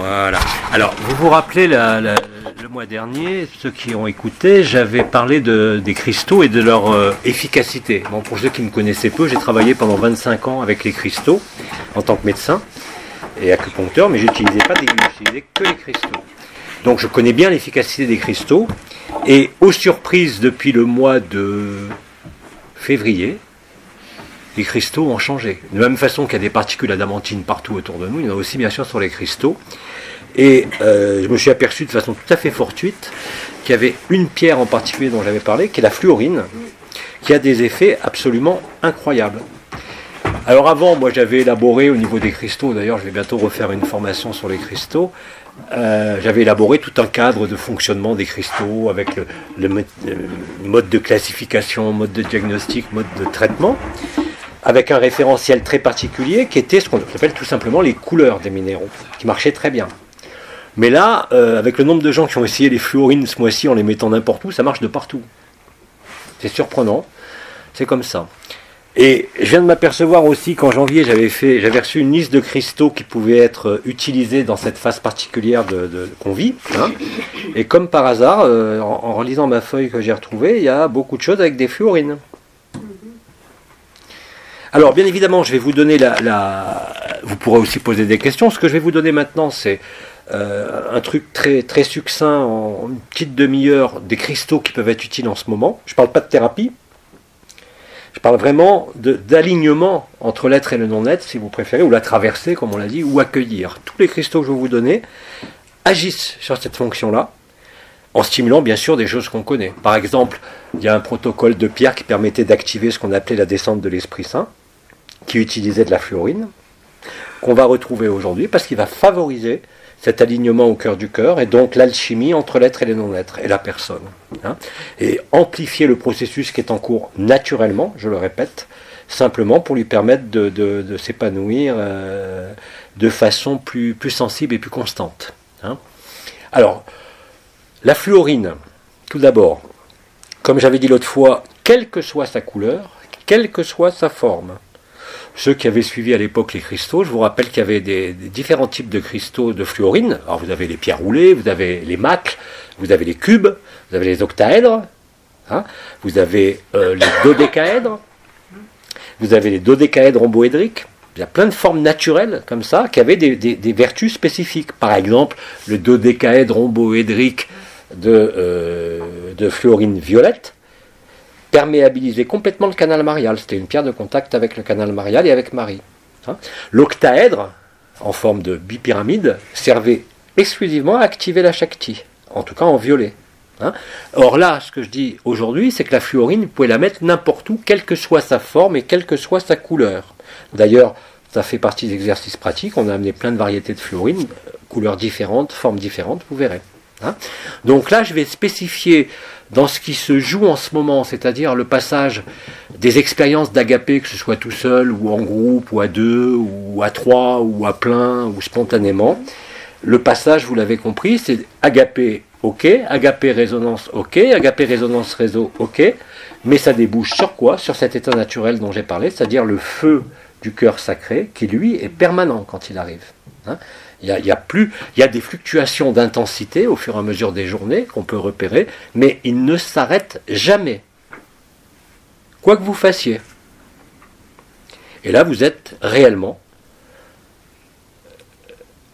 Voilà. Alors, vous vous rappelez, le mois dernier, ceux qui ont écouté, j'avais parlé des cristaux et de leur efficacité. Bon, pour ceux qui me connaissaient peu, j'ai travaillé pendant 25 ans avec les cristaux en tant que médecin et acupuncteur, mais j'utilisais pas d'aiguilles, j'utilisais que les cristaux. Donc je connais bien l'efficacité des cristaux, et aux surprises, depuis le mois de février, les cristaux ont changé. De la même façon qu'il y a des particules adamantines partout autour de nous, il y en a aussi bien sûr sur les cristaux. Et je me suis aperçu de façon tout à fait fortuite qu'il y avait une pierre en particulier dont j'avais parlé, qui est la fluorine, qui a des effets absolument incroyables. Alors avant, moi j'avais élaboré au niveau des cristaux, d'ailleurs je vais bientôt refaire une formation sur les cristaux, j'avais élaboré tout un cadre de fonctionnement des cristaux avec le mode de classification, mode de diagnostic, mode de traitement, avec un référentiel très particulier qui était ce qu'on appelle tout simplement les couleurs des minéraux, qui marchait très bien. Mais là, avec le nombre de gens qui ont essayé les fluorines ce mois-ci en les mettant n'importe où, ça marche de partout. C'est surprenant, c'est comme ça. Et je viens de m'apercevoir aussi qu'en janvier, j'avais reçu une liste de cristaux qui pouvaient être utilisés dans cette phase particulière qu'on vit. Hein. Et comme par hasard, en relisant ma feuille que j'ai retrouvée, il y a beaucoup de choses avec des fluorines. Alors, bien évidemment, je vais vous donner vous pourrez aussi poser des questions. Ce que je vais vous donner maintenant, c'est un truc très, très succinct, en une petite demi-heure, des cristaux qui peuvent être utiles en ce moment. Je ne parle pas de thérapie. Je parle vraiment d'alignement entre l'être et le non-être, si vous préférez, ou la traversée, comme on l'a dit, ou accueillir. Tous les cristaux que je vais vous donner agissent sur cette fonction-là, en stimulant bien sûr des choses qu'on connaît. Par exemple, il y a un protocole de pierre qui permettait d'activer ce qu'on appelait la descente de l'Esprit Saint, qui utilisait de la fluorine, qu'on va retrouver aujourd'hui, parce qu'il va favoriser cet alignement au cœur du cœur, et donc l'alchimie entre l'être et le non-être, et la personne. Hein, et amplifier le processus qui est en cours naturellement, je le répète, simplement pour lui permettre de s'épanouir de façon plus sensible et plus constante. Hein. Alors, la fluorine, tout d'abord, comme j'avais dit l'autre fois, quelle que soit sa couleur, quelle que soit sa forme. Ceux qui avaient suivi à l'époque les cristaux, je vous rappelle qu'il y avait des différents types de cristaux de fluorine. Alors vous avez les pierres roulées, vous avez les macles, vous avez les cubes, vous avez les octaèdres, hein, vous avez les dodécaèdres, vous avez les dodécaèdres rhomboédriques. Il y a plein de formes naturelles comme ça qui avaient des vertus spécifiques. Par exemple, le dodécaèdre rhomboédrique de fluorine violette perméabilisait complètement le canal marial. C'était une pierre de contact avec le canal marial et avec Marie. Hein. L'octaèdre, en forme de bipyramide, servait exclusivement à activer la Shakti, en tout cas en violet. Hein. Or là, ce que je dis aujourd'hui, c'est que la fluorine, vous pouvez la mettre n'importe où, quelle que soit sa forme et quelle que soit sa couleur. D'ailleurs, ça fait partie des exercices pratiques, on a amené plein de variétés de fluorine, couleurs différentes, formes différentes, vous verrez. Hein. Donc là, je vais spécifier dans ce qui se joue en ce moment, c'est-à-dire le passage des expériences d'agapé, que ce soit tout seul, ou en groupe, ou à deux, ou à trois, ou à plein, ou spontanément. Le passage, vous l'avez compris, c'est agapé, ok, agapé résonance, ok, agapé résonance réseau, ok, mais ça débouche sur quoi? Sur cet état naturel dont j'ai parlé, c'est-à-dire le feu du cœur sacré, qui lui est permanent quand il arrive. Hein. Il y a des fluctuations d'intensité au fur et à mesure des journées qu'on peut repérer, mais il ne s'arrête jamais. Quoi que vous fassiez. Et là, vous êtes réellement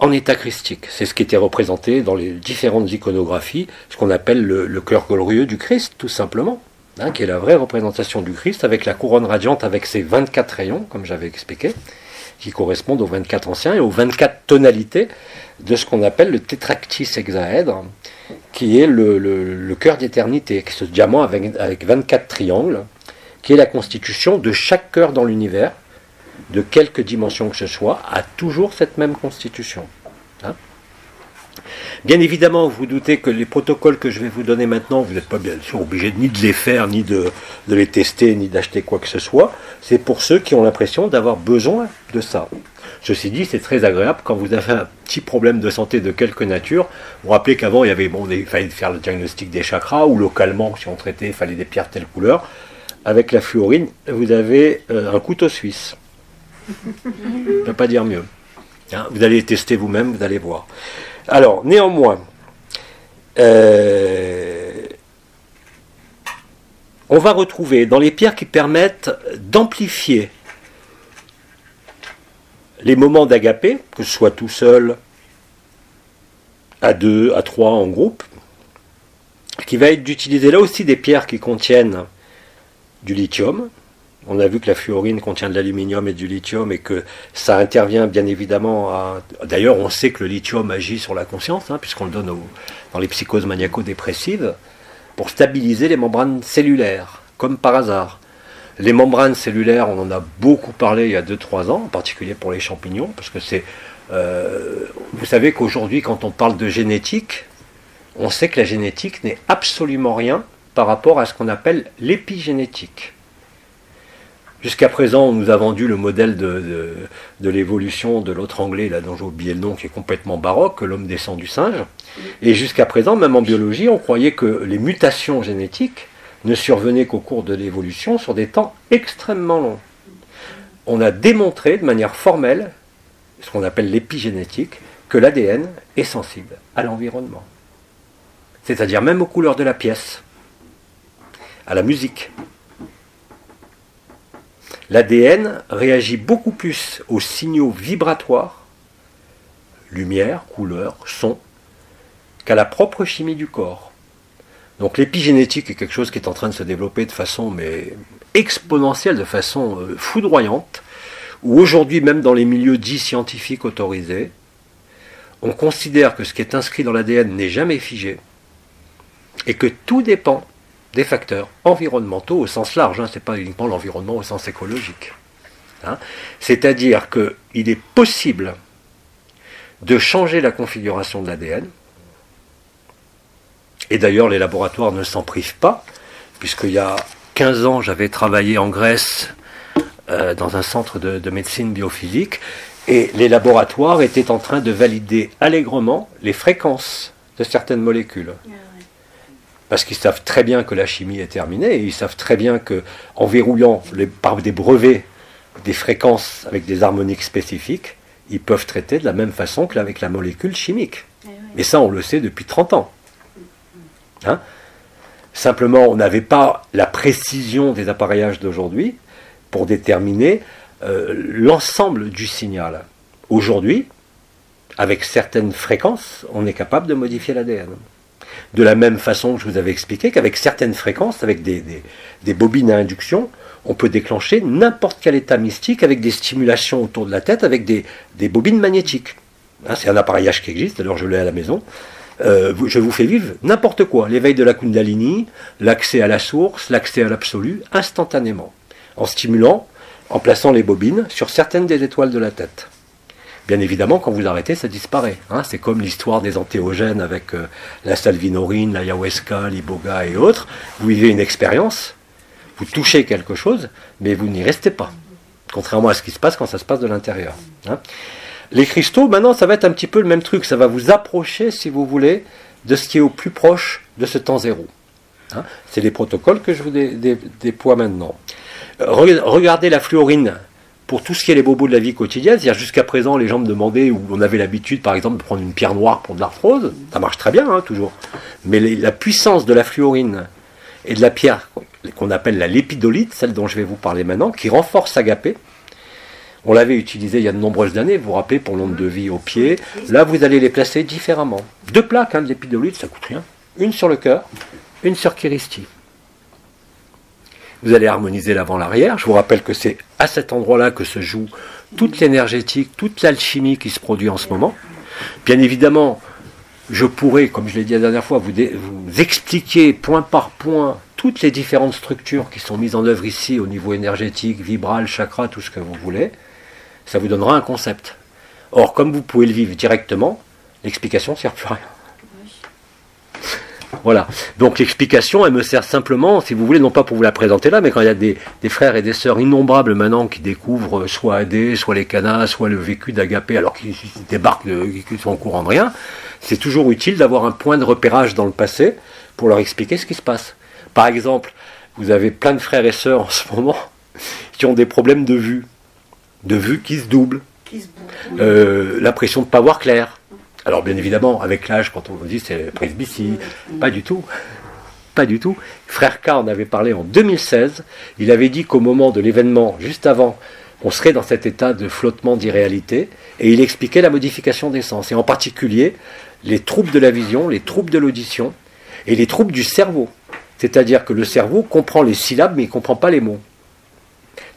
en état christique. C'est ce qui était représenté dans les différentes iconographies, ce qu'on appelle le cœur glorieux du Christ, tout simplement, hein, qui est la vraie représentation du Christ, avec la couronne radiante, avec ses 24 rayons, comme j'avais expliqué, qui correspondent aux 24 anciens et aux 24 tonalités de ce qu'on appelle le tétractis hexaèdre, qui est le cœur d'éternité, ce diamant avec 24 triangles, qui est la constitution de chaque cœur dans l'univers, de quelque dimension que ce soit, a toujours cette même constitution. Hein. Bien évidemment, vous vous doutez que les protocoles que je vais vous donner maintenant, vous n'êtes pas bien sûr obligé ni de les faire, ni de les tester, ni d'acheter quoi que ce soit. C'est pour ceux qui ont l'impression d'avoir besoin de ça. Ceci dit, c'est très agréable quand vous avez un petit problème de santé de quelque nature. Vous vous rappelez qu'avant, il fallait faire le diagnostic des chakras, ou localement, si on traitait, il fallait des pierres telle couleur. Avec la fluorine, vous avez un couteau suisse. Je ne peux pas dire mieux. Hein, vous allez tester vous-même, vous allez voir. Alors, néanmoins, on va retrouver dans les pierres qui permettent d'amplifier les moments d'agapé, que ce soit tout seul, à 2, à 3 en groupe, qui va être d'utiliser là aussi des pierres qui contiennent du lithium. On a vu que la fluorine contient de l'aluminium et du lithium et que ça intervient bien évidemment à... D'ailleurs, on sait que le lithium agit sur la conscience, hein, puisqu'on le donne dans les psychoses maniaco-dépressives, pour stabiliser les membranes cellulaires, comme par hasard. Les membranes cellulaires, on en a beaucoup parlé il y a 2-3 ans, en particulier pour les champignons, parce que c'est... vous savez qu'aujourd'hui, quand on parle de génétique, on sait que la génétique n'est absolument rien par rapport à ce qu'on appelle l'épigénétique. Jusqu'à présent, on nous a vendu le modèle de l'évolution de l'autre anglais, là dont j'ai oublié le nom, qui est complètement baroque, l'homme descend du singe. Et jusqu'à présent, même en biologie, on croyait que les mutations génétiques ne survenaient qu'au cours de l'évolution sur des temps extrêmement longs. On a démontré de manière formelle, ce qu'on appelle l'épigénétique, que l'ADN est sensible à l'environnement. C'est-à-dire même aux couleurs de la pièce, à la musique. L'ADN réagit beaucoup plus aux signaux vibratoires, lumière, couleur, son, qu'à la propre chimie du corps. Donc l'épigénétique est quelque chose qui est en train de se développer de façon exponentielle, de façon foudroyante, où aujourd'hui, même dans les milieux dits scientifiques autorisés, on considère que ce qui est inscrit dans l'ADN n'est jamais figé, et que tout dépend des facteurs environnementaux au sens large, hein, ce n'est pas uniquement l'environnement au sens écologique. Hein. C'est-à-dire qu'il est possible de changer la configuration de l'ADN, et d'ailleurs les laboratoires ne s'en privent pas, puisqu'il y a 15 ans j'avais travaillé en Grèce dans un centre de médecine biophysique, et les laboratoires étaient en train de valider allègrement les fréquences de certaines molécules. Parce qu'ils savent très bien que la chimie est terminée, et ils savent très bien qu'en verrouillant par des brevets des fréquences avec des harmoniques spécifiques, ils peuvent traiter de la même façon qu'avec la molécule chimique. Et ça, on le sait depuis 30 ans. Hein? Simplement, on n'avait pas la précision des appareillages d'aujourd'hui pour déterminer l'ensemble du signal. Aujourd'hui, avec certaines fréquences, on est capable de modifier l'ADN. De la même façon que je vous avais expliqué qu'avec certaines fréquences, avec des bobines à induction, on peut déclencher n'importe quel état mystique avec des stimulations autour de la tête, avec des bobines magnétiques. Hein, c'est un appareillage qui existe, alors je l'ai à la maison. Je vous fais vivre n'importe quoi, l'éveil de la Kundalini, l'accès à la source, l'accès à l'absolu, instantanément, en stimulant, en plaçant les bobines sur certaines des étoiles de la tête. Bien évidemment, quand vous arrêtez, ça disparaît. Hein. C'est comme l'histoire des antéogènes avec la salvinorine, l'ayahuasca, l'iboga et autres. Vous vivez une expérience, vous touchez quelque chose, mais vous n'y restez pas. Contrairement à ce qui se passe quand ça se passe de l'intérieur. Hein. Les cristaux, maintenant, ça va être un petit peu le même truc. Ça va vous approcher, si vous voulez, de ce qui est au plus proche de ce temps zéro. Hein. C'est les protocoles que je vous déploie maintenant. Regardez la fluorine. Pour tout ce qui est les bobos de la vie quotidienne, c'est-à-dire jusqu'à présent, les gens me demandaient, ou on avait l'habitude, par exemple, de prendre une pierre noire pour de l'arthrose, ça marche très bien, hein, toujours. Mais la puissance de la fluorine et de la pierre qu'on appelle la lépidolite, celle dont je vais vous parler maintenant, qui renforce agapé, on l'avait utilisé il y a de nombreuses années, vous vous rappelez, pour l'onde de vie au pied. Là, vous allez les placer différemment. 2 plaques de lépidolite, ça coûte rien. Une sur le cœur, une sur Kiristi. Vous allez harmoniser l'avant-l'arrière. Je vous rappelle que c'est à cet endroit-là que se joue toute l'énergétique, toute l'alchimie qui se produit en ce moment. Bien évidemment, je pourrais, comme je l'ai dit la dernière fois, vous expliquer point par point toutes les différentes structures qui sont mises en œuvre ici au niveau énergétique, vibral, chakra, tout ce que vous voulez. Ça vous donnera un concept. Or, comme vous pouvez le vivre directement, l'explication ne sert plus à rien. Voilà, donc l'explication, elle me sert simplement, si vous voulez, non pas pour vous la présenter là, mais quand il y a des frères et des sœurs innombrables maintenant qui découvrent soit AD, soit les canas, soit le vécu d'Agapé, alors qu'ils débarquent, qu'ils sont au courant de rien, c'est toujours utile d'avoir un point de repérage dans le passé pour leur expliquer ce qui se passe. Par exemple, vous avez plein de frères et sœurs en ce moment qui ont des problèmes de vue qui se doublent. L'impression de ne pas voir clair. Alors bien évidemment, avec l'âge, quand on vous dit c'est presbytie, pas du tout. Pas du tout. Frère K en avait parlé en 2016. Il avait dit qu'au moment de l'événement, juste avant, on serait dans cet état de flottement d'irréalité. Et il expliquait la modification des sens. Et en particulier, les troubles de la vision, les troubles de l'audition et les troubles du cerveau. C'est-à-dire que le cerveau comprend les syllabes, mais il ne comprend pas les mots.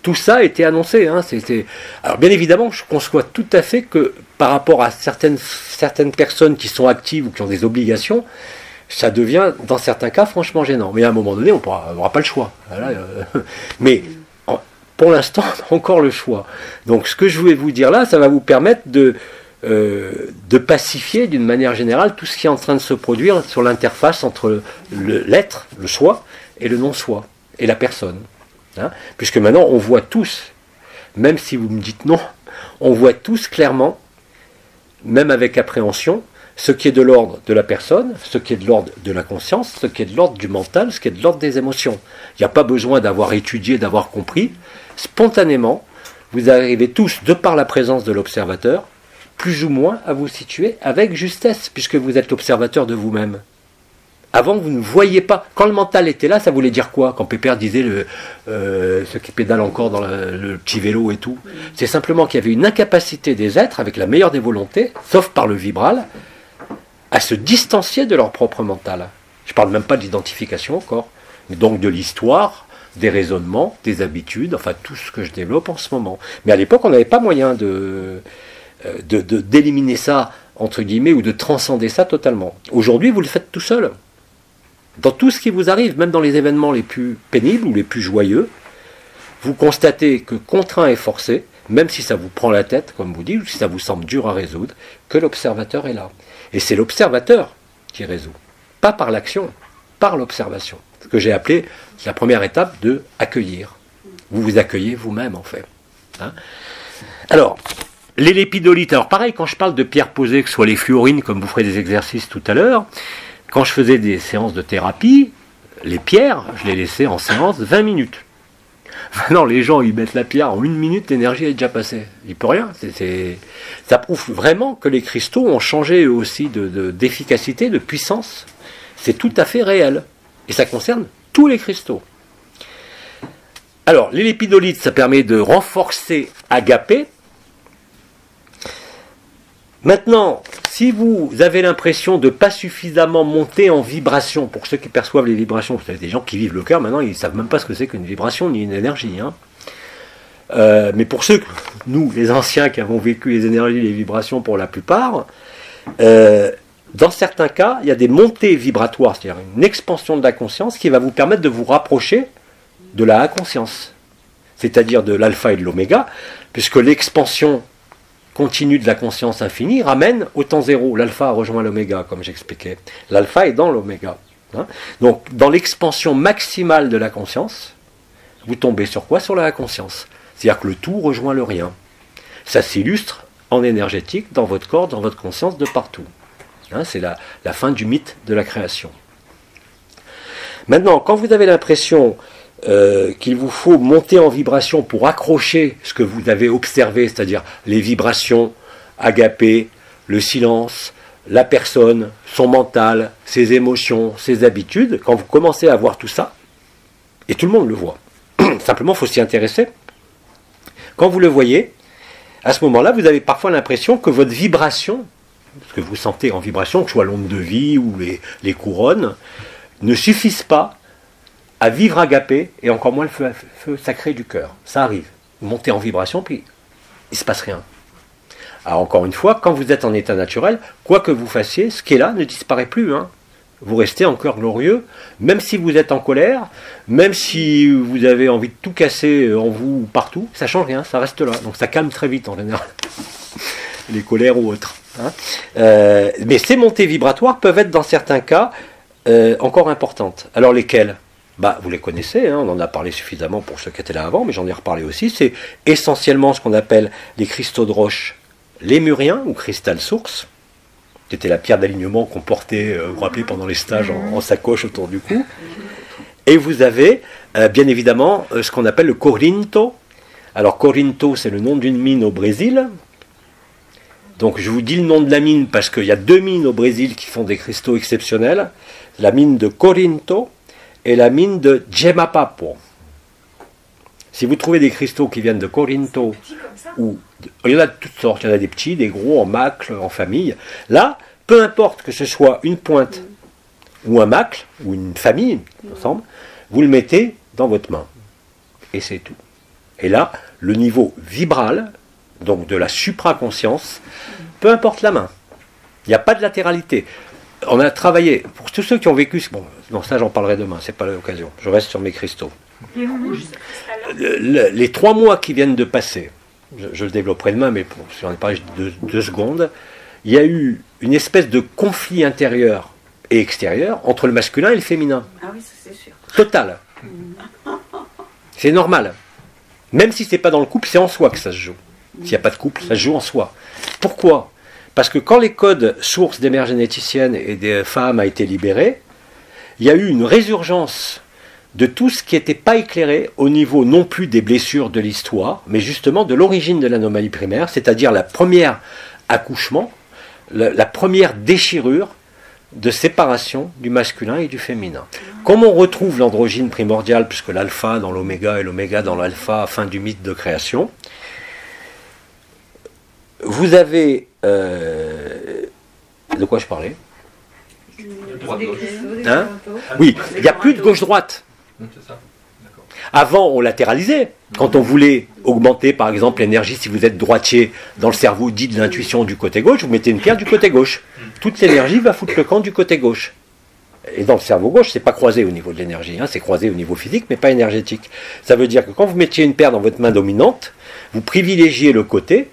Tout ça a été annoncé. Hein. Alors bien évidemment, je conçois tout à fait que par rapport à certaines personnes qui sont actives ou qui ont des obligations, ça devient, dans certains cas, franchement gênant. Mais à un moment donné, on n'aura pas le choix. Voilà, mais pour l'instant, on a encore le choix. Donc ce que je voulais vous dire là, ça va vous permettre de pacifier d'une manière générale tout ce qui est en train de se produire sur l'interface entre l'être, le soi, et le non-soi, et la personne. Hein, puisque maintenant, on voit tous, même si vous me dites non, on voit tous clairement, même avec appréhension, ce qui est de l'ordre de la personne, ce qui est de l'ordre de la conscience, ce qui est de l'ordre du mental, ce qui est de l'ordre des émotions. Il n'y a pas besoin d'avoir étudié, d'avoir compris. Spontanément, vous arrivez tous, de par la présence de l'observateur, plus ou moins à vous situer avec justesse, puisque vous êtes l'observateur de vous-même. Avant, vous ne voyiez pas. Quand le mental était là, ça voulait dire quoi? Quand Pépère disait ceux qui pédalent encore dans le petit vélo et tout, c'est simplement qu'il y avait une incapacité des êtres, avec la meilleure des volontés, sauf par le vibral, à se distancier de leur propre mental. Je ne parle même pas de l'identification encore, mais donc de l'histoire, des raisonnements, des habitudes, enfin tout ce que je développe en ce moment. Mais à l'époque, on n'avait pas moyen d'éliminer ça, entre guillemets, ou de transcender ça totalement. Aujourd'hui, vous le faites tout seul. Dans tout ce qui vous arrive, même dans les événements les plus pénibles ou les plus joyeux, vous constatez que contraint et forcé, même si ça vous prend la tête, comme vous dites, ou si ça vous semble dur à résoudre, que l'observateur est là. Et c'est l'observateur qui résout, pas par l'action, par l'observation. Ce que j'ai appelé la première étape de accueillir. Vous vous accueillez vous-même, en fait. Hein? Alors, les lépidolithes, alors pareil, quand je parle de pierres posées, que ce soit les fluorines, comme vous ferez des exercices tout à l'heure, quand je faisais des séances de thérapie, les pierres, je les laissais en séance 20 minutes. Maintenant, les gens, ils mettent la pierre en 1 minute, l'énergie est déjà passée. Il ne peut rien. Ça prouve vraiment que les cristaux ont changé eux aussi d'efficacité, de puissance. C'est tout à fait réel. Et ça concerne tous les cristaux. Alors, les lépidolithes, ça permet de renforcer agapé. Maintenant, si vous avez l'impression de ne pas suffisamment monter en vibration, pour ceux qui perçoivent les vibrations, vous savez, des gens qui vivent le cœur, maintenant, ils ne savent même pas ce que c'est qu'une vibration ni une énergie. Hein. Mais pour ceux, nous, les anciens qui avons vécu les énergies et les vibrations pour la plupart, dans certains cas, il y a des montées vibratoires, c'est-à-dire une expansion de la conscience qui va vous permettre de vous rapprocher de la inconscience, c'est-à-dire de l'alpha et de l'oméga, puisque l'expansion continue de la conscience infinie ramène au temps zéro. L'alpha rejoint l'oméga, comme j'expliquais. L'alpha est dans l'oméga. Hein. Donc, dans l'expansion maximale de la conscience, vous tombez sur quoi? Sur la inconscience. C'est-à-dire que le tout rejoint le rien. Ça s'illustre en énergétique dans votre corps, dans votre conscience, de partout. Hein, c'est la fin du mythe de la création. Maintenant, quand vous avez l'impression qu'il vous faut monter en vibration pour accrocher ce que vous avez observé, c'est-à-dire les vibrations, agapé, le silence, la personne, son mental, ses émotions, ses habitudes, quand vous commencez à voir tout ça, et tout le monde le voit, simplement il faut s'y intéresser, quand vous le voyez, à ce moment-là, vous avez parfois l'impression que votre vibration, ce que vous sentez en vibration, que ce soit l'onde de vie ou les couronnes, ne suffisent pas à vivre agapé, et encore moins le feu sacré du cœur. Ça arrive. Vous montez en vibration, puis il ne se passe rien. Alors encore une fois, quand vous êtes en état naturel, quoi que vous fassiez, ce qui est là ne disparaît plus. Hein. Vous restez en cœur glorieux, même si vous êtes en colère, même si vous avez envie de tout casser en vous ou partout, ça ne change rien, ça reste là. Donc ça calme très vite en général. Les colères ou autres. Hein. Mais ces montées vibratoires peuvent être dans certains cas encore importantes. Alors lesquelles? Vous les connaissez, hein, on en a parlé suffisamment pour ceux qui étaient là avant, mais j'en ai reparlé aussi. C'est essentiellement ce qu'on appelle les cristaux de roche lémuriens ou cristal source. C'était la pierre d'alignement qu'on portait, vous vous rappelez, pendant les stages en sacoche autour du cou. Et vous avez bien évidemment ce qu'on appelle le Corinto. Alors Corinto, c'est le nom d'une mine au Brésil, Donc je vous dis le nom de la mine parce qu'il y a 2 mines au Brésil qui font des cristaux exceptionnels. La mine de Corinto et la mine de Gemapapo. Si vous trouvez des cristaux qui viennent de Corinto, il y en a de toutes sortes, il y en a des petits, des gros, en macle, en famille. Là, peu importe que ce soit une pointe ou un macle, ou une famille, ensemble, vous le mettez dans votre main. Et c'est tout. Et là, le niveau vibral, donc de la supraconscience, peu importe la main. Il n'y a pas de latéralité. On a travaillé, pour tous ceux qui ont vécu, bon, non, ça j'en parlerai demain, c'est pas l'occasion, je reste sur mes cristaux. Les 3 mois qui viennent de passer, je le développerai demain, mais si on est parlé de 2 secondes, il y a eu une espèce de conflit intérieur et extérieur entre le masculin et le féminin. Ah oui, ça c'est sûr. Total. C'est normal. Même si c'est pas dans le couple, c'est en soi que ça se joue. S'il n'y a pas de couple, ça se joue en soi. Pourquoi ? Parce que quand les codes sources des mères généticiennes et des femmes a été libérés, il y a eu une résurgence de tout ce qui n'était pas éclairé au niveau non plus des blessures de l'histoire, mais justement de l'origine de l'anomalie primaire, c'est-à-dire la première accouchement, la première déchirure de séparation du masculin et du féminin. Comme on retrouve l'androgyne primordial, puisque l'alpha dans l'oméga et l'oméga dans l'alpha, fin du mythe de création, vous avez... de quoi je parlais ? Hein ? Oui, il n'y a plus de gauche-droite. Avant, on latéralisait. Quand on voulait augmenter, par exemple, l'énergie, si vous êtes droitier dans le cerveau dit de l'intuition du côté gauche, vous mettez une pierre du côté gauche. Toute l'énergie va foutre le camp du côté gauche. Et dans le cerveau gauche, c'est pas croisé au niveau de l'énergie, hein, c'est croisé au niveau physique, mais pas énergétique. Ça veut dire que quand vous mettiez une pierre dans votre main dominante, vous privilégiez le côté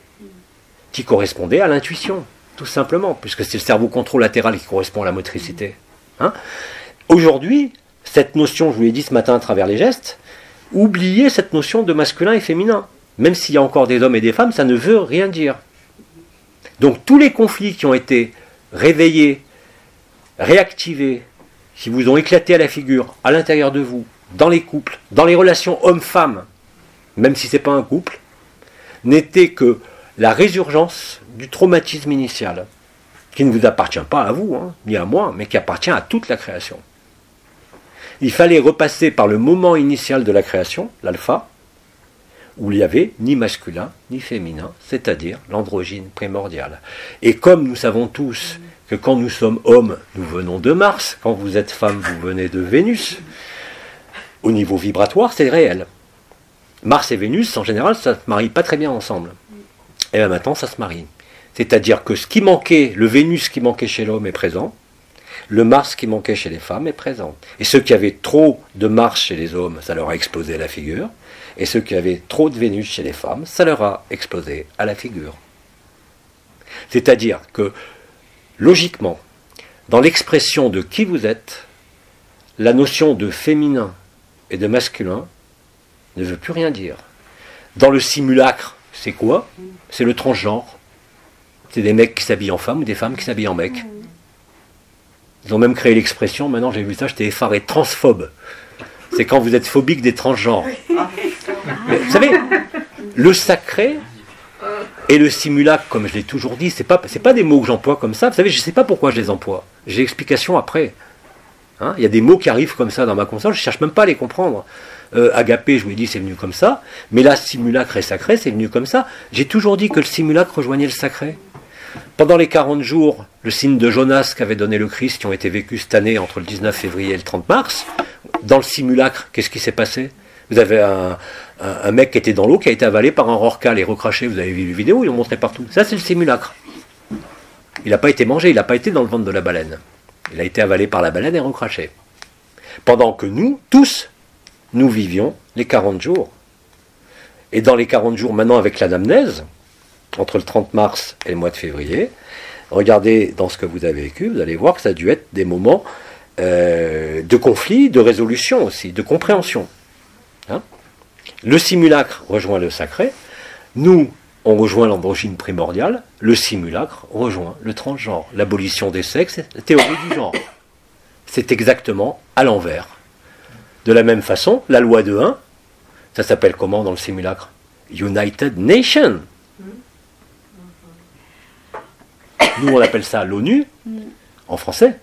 qui correspondait à l'intuition, tout simplement, puisque c'est le cerveau contralatéral qui correspond à la motricité. Hein. Aujourd'hui, cette notion, je vous l'ai dit ce matin à travers les gestes, oubliez cette notion de masculin et féminin. Même s'il y a encore des hommes et des femmes, ça ne veut rien dire. Donc tous les conflits qui ont été réveillés, réactivés, qui vous ont éclaté à la figure, à l'intérieur de vous, dans les couples, dans les relations hommes-femmes, même si ce n'est pas un couple, n'étaient que la résurgence du traumatisme initial, qui ne vous appartient pas à vous, hein, ni à moi, mais qui appartient à toute la création. Il fallait repasser par le moment initial de la création, l'alpha, où il n'y avait ni masculin ni féminin, c'est-à-dire l'androgyne primordial. Et comme nous savons tous que quand nous sommes hommes, nous venons de Mars, quand vous êtes femme, vous venez de Vénus, au niveau vibratoire, c'est réel. Mars et Vénus, en général, ça ne se marie pas très bien ensemble. Et bien maintenant, ça se marie. C'est-à-dire que ce qui manquait, le Vénus qui manquait chez l'homme est présent, le Mars qui manquait chez les femmes est présent. Et ceux qui avaient trop de Mars chez les hommes, ça leur a explosé à la figure. Et ceux qui avaient trop de Vénus chez les femmes, ça leur a explosé à la figure. C'est-à-dire que, logiquement, dans l'expression de qui vous êtes, la notion de féminin et de masculin ne veut plus rien dire. Dans le simulacre, c'est quoi ? C'est le transgenre. C'est des mecs qui s'habillent en femmes ou des femmes qui s'habillent en mecs. Ils ont même créé l'expression, maintenant j'ai vu ça, j'étais effaré, transphobe. C'est quand vous êtes phobique des transgenres. Mais, vous savez, le sacré et le simulacre, comme je l'ai toujours dit, c'est pas des mots que j'emploie comme ça. Vous savez, je ne sais pas pourquoi je les emploie. J'ai l'explication après. Hein, il y a des mots qui arrivent comme ça dans ma console, je ne cherche même pas à les comprendre. Agapé, je vous l'ai dit, c'est venu comme ça. Mais là, simulacre et sacré, c'est venu comme ça. J'ai toujours dit que le simulacre rejoignait le sacré. Pendant les 40 jours, le signe de Jonas qu'avait donné le Christ, qui ont été vécus cette année entre le 19 février et le 30 mars, dans le simulacre, qu'est-ce qui s'est passé ? Vous avez un mec qui était dans l'eau, qui a été avalé par un rorcal et recraché, vous avez vu les vidéos, ils l'ont montré partout. Ça, c'est le simulacre. Il n'a pas été mangé, il n'a pas été dans le ventre de la baleine. Il a été avalé par la baleine et recraché. Pendant que nous, tous, nous vivions les 40 jours. Et dans les 40 jours, maintenant avec l'anamnèse, entre le 30 mars et le mois de février, regardez dans ce que vous avez vécu, vous allez voir que ça a dû être des moments de conflit, de résolution aussi, de compréhension. Hein ? Le simulacre rejoint le sacré, nous, on rejoint l'androgyne primordiale, le simulacre rejoint le transgenre, l'abolition des sexes, la théorie du genre. C'est exactement à l'envers. De la même façon, la loi de 1, ça s'appelle comment dans le simulacre ? United Nations. Nous, on appelle ça l'ONU, en français.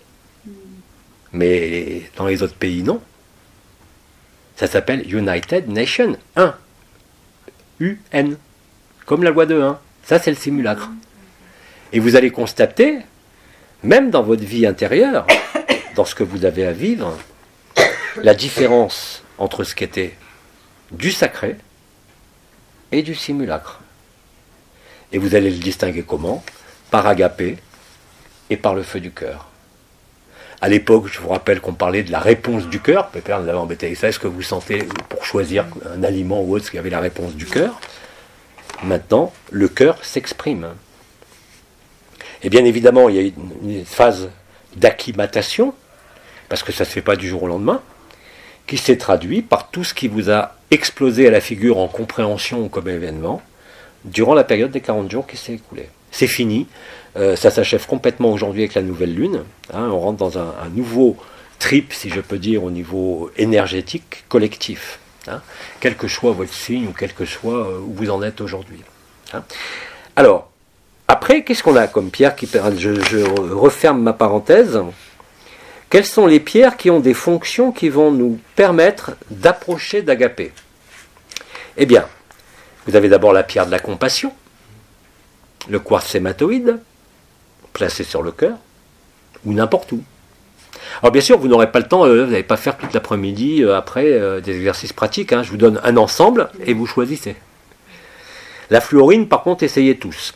Mais dans les autres pays, non. Ça s'appelle United Nations 1. UN. Comme la loi de 1. Ça, c'est le simulacre. Et vous allez constater, même dans votre vie intérieure, dans ce que vous avez à vivre, la différence entre ce qui était du sacré et du simulacre. Et vous allez le distinguer comment? Par agapé et par le feu du cœur. À l'époque, je vous rappelle qu'on parlait de la réponse du cœur. Pépère nous avait embêté avec ça. Est-ce que vous sentez, pour choisir un aliment ou autre, qu'il y avait la réponse du cœur? Maintenant, le cœur s'exprime. Et bien évidemment, il y a une phase d'acclimatation, parce que ça ne se fait pas du jour au lendemain, qui s'est traduit par tout ce qui vous a explosé à la figure en compréhension comme événement durant la période des 40 jours qui s'est écoulée. C'est fini, ça s'achève complètement aujourd'hui avec la nouvelle lune, hein, on rentre dans un nouveau trip, si je peux dire, au niveau énergétique collectif, hein, quel que soit votre signe ou quel que soit où vous en êtes aujourd'hui. Hein. Alors, après, qu'est-ce qu'on a comme pierre qui, je referme ma parenthèse. Quelles sont les pierres qui ont des fonctions qui vont nous permettre d'approcher d'agapé? Eh bien, vous avez d'abord la pierre de la compassion, le quartz hématoïde, placé sur le cœur, ou n'importe où. Alors bien sûr, vous n'aurez pas le temps, vous n'allez pas faire toute l'après-midi après des exercices pratiques, hein. Je vous donne un ensemble et vous choisissez. La fluorine, par contre, essayez tous.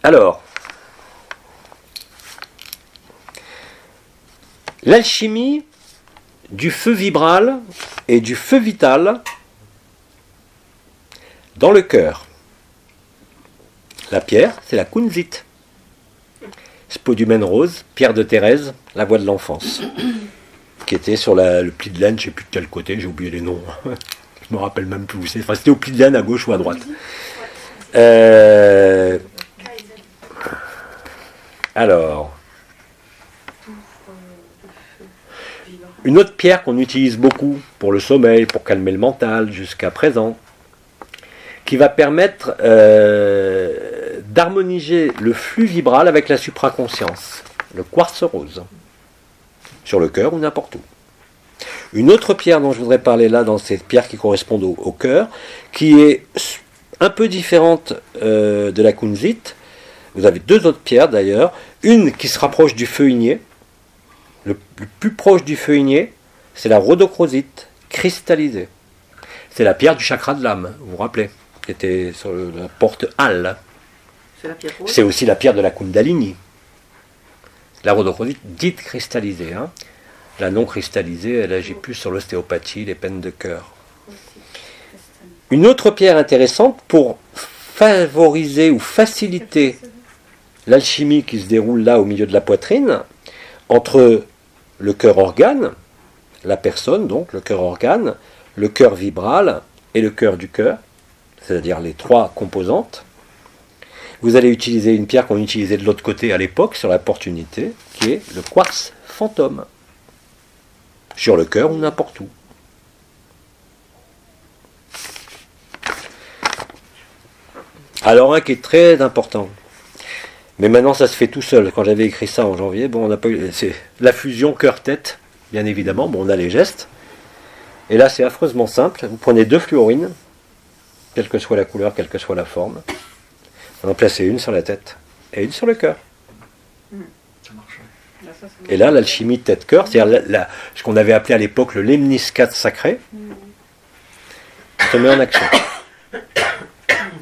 Alors, l'alchimie du feu vibral et du feu vital dans le cœur. La pierre, c'est la kunzite. Spodumène rose, pierre de Thérèse, la voix de l'enfance, qui était sur le pli de laine, je ne sais plus de quel côté, j'ai oublié les noms. Je me rappelle même plus où c'est. Enfin, c'était au pli de laine à gauche ou à droite. Alors, une autre pierre qu'on utilise beaucoup pour le sommeil, pour calmer le mental jusqu'à présent, qui va permettre d'harmoniser le flux vibral avec la supraconscience, le quartz rose, sur le cœur ou n'importe où. Une autre pierre dont je voudrais parler là, dans ces pierres qui correspondent au cœur, qui est un peu différente de la kunzite. Vous avez deux autres pierres d'ailleurs, une qui se rapproche du feu igné, le plus proche du feu igné, c'est la rhodochrosite, cristallisée. C'est la pierre du chakra de l'âme, vous vous rappelez, qui était sur la porte Al. C'est aussi la pierre de la Kundalini. La rhodochrosite dite cristallisée. Hein. La non cristallisée, elle agit plus sur l'ostéopathie, les peines de cœur. Une autre pierre intéressante pour favoriser ou faciliter l'alchimie qui se déroule là au milieu de la poitrine, entre le cœur organe, la personne donc, le cœur organe, le cœur vibral et le cœur du cœur, c'est-à-dire les trois composantes. Vous allez utiliser une pierre qu'on utilisait de l'autre côté à l'époque, sur la porte unité, qui est le quartz fantôme, sur le cœur ou n'importe où. Alors un qui est très important, mais maintenant ça se fait tout seul. Quand j'avais écrit ça en janvier, bon, on n'a pas eu, c'est la fusion cœur-tête, bien évidemment, bon, on a les gestes, et là c'est affreusement simple, vous prenez deux fluorines, quelle que soit la couleur, quelle que soit la forme, vous en placez une sur la tête, et une sur le cœur. Et là, l'alchimie tête-cœur, c'est-à-dire ce qu'on avait appelé à l'époque le lemniscate sacré, se met en action.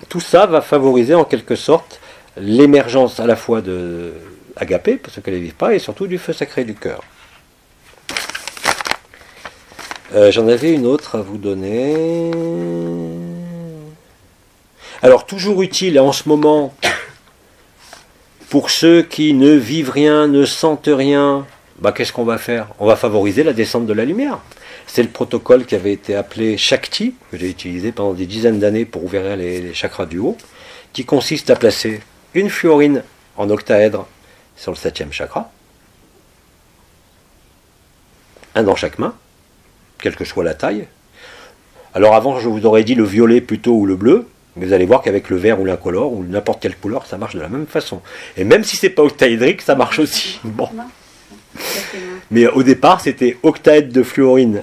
Tout ça va favoriser en quelque sorte l'émergence à la fois de agapé, pour ceux qui ne les vivent pas, et surtout du feu sacré du cœur. J'en avais une autre à vous donner. Alors, toujours utile en ce moment, pour ceux qui ne vivent rien, ne sentent rien, bah, qu'est-ce qu'on va faire? On va favoriser la descente de la lumière. C'est le protocole qui avait été appelé Shakti, que j'ai utilisé pendant des dizaines d'années pour ouvrir les chakras du haut, qui consiste à placer une fluorine en octaèdre sur le 7e chakra, un dans chaque main, quelle que soit la taille. Alors avant, je vous aurais dit le violet plutôt ou le bleu, Mais vous allez voir qu'avec le vert ou l'incolore, ou n'importe quelle couleur, ça marche de la même façon. Et même si c'est pas octaédrique, ça marche aussi. Bon. Mais au départ, c'était octaèdre de fluorine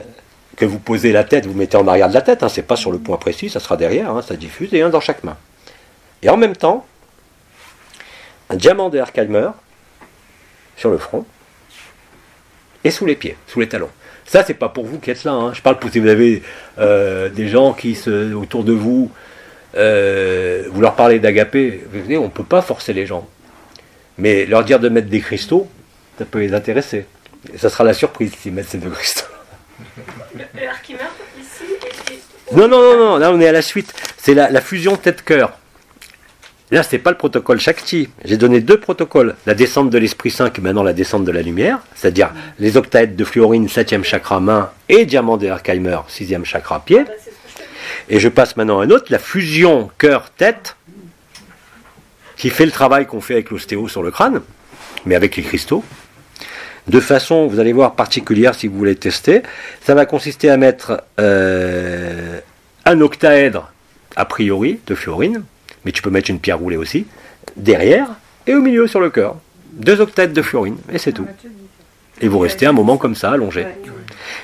que vous posez la tête, vous mettez en arrière de la tête, hein, c'est pas sur le point précis, ça sera derrière, hein, ça diffuse, et un dans chaque main. Et en même temps, un diamant de Herkheimer sur le front et sous les pieds, sous les talons. Ça, c'est pas pour vous qui êtes là. Hein. Je parle pour si vous avez des gens qui autour de vous, vous leur parlez d'agapé, vous savez, on ne peut pas forcer les gens. Mais leur dire de mettre des cristaux, ça peut les intéresser. Et ça sera la surprise s'ils mettent ces deux cristaux. Le Herkimer, ici Non, là on est à la suite. C'est la fusion tête-cœur. Là, c'est pas le protocole Shakti. J'ai donné 2 protocoles. La descente de l'Esprit Saint, qui est maintenant la descente de la lumière, c'est-à-dire les octaèdres de fluorine, 7e chakra main, et diamant de Herkheimer, 6e chakra pied. Et je passe maintenant à un autre, la fusion cœur-tête, qui fait le travail qu'on fait avec l'ostéo sur le crâne, mais avec les cristaux. De façon, vous allez voir, particulière si vous voulez tester. Ça va consister à mettre un octaèdre, a priori, de fluorine, mais tu peux mettre une pierre roulée aussi, derrière et au milieu sur le cœur. 2 octaèdres de fluorine, et c'est tout. Et vous restez un moment comme ça, allongé.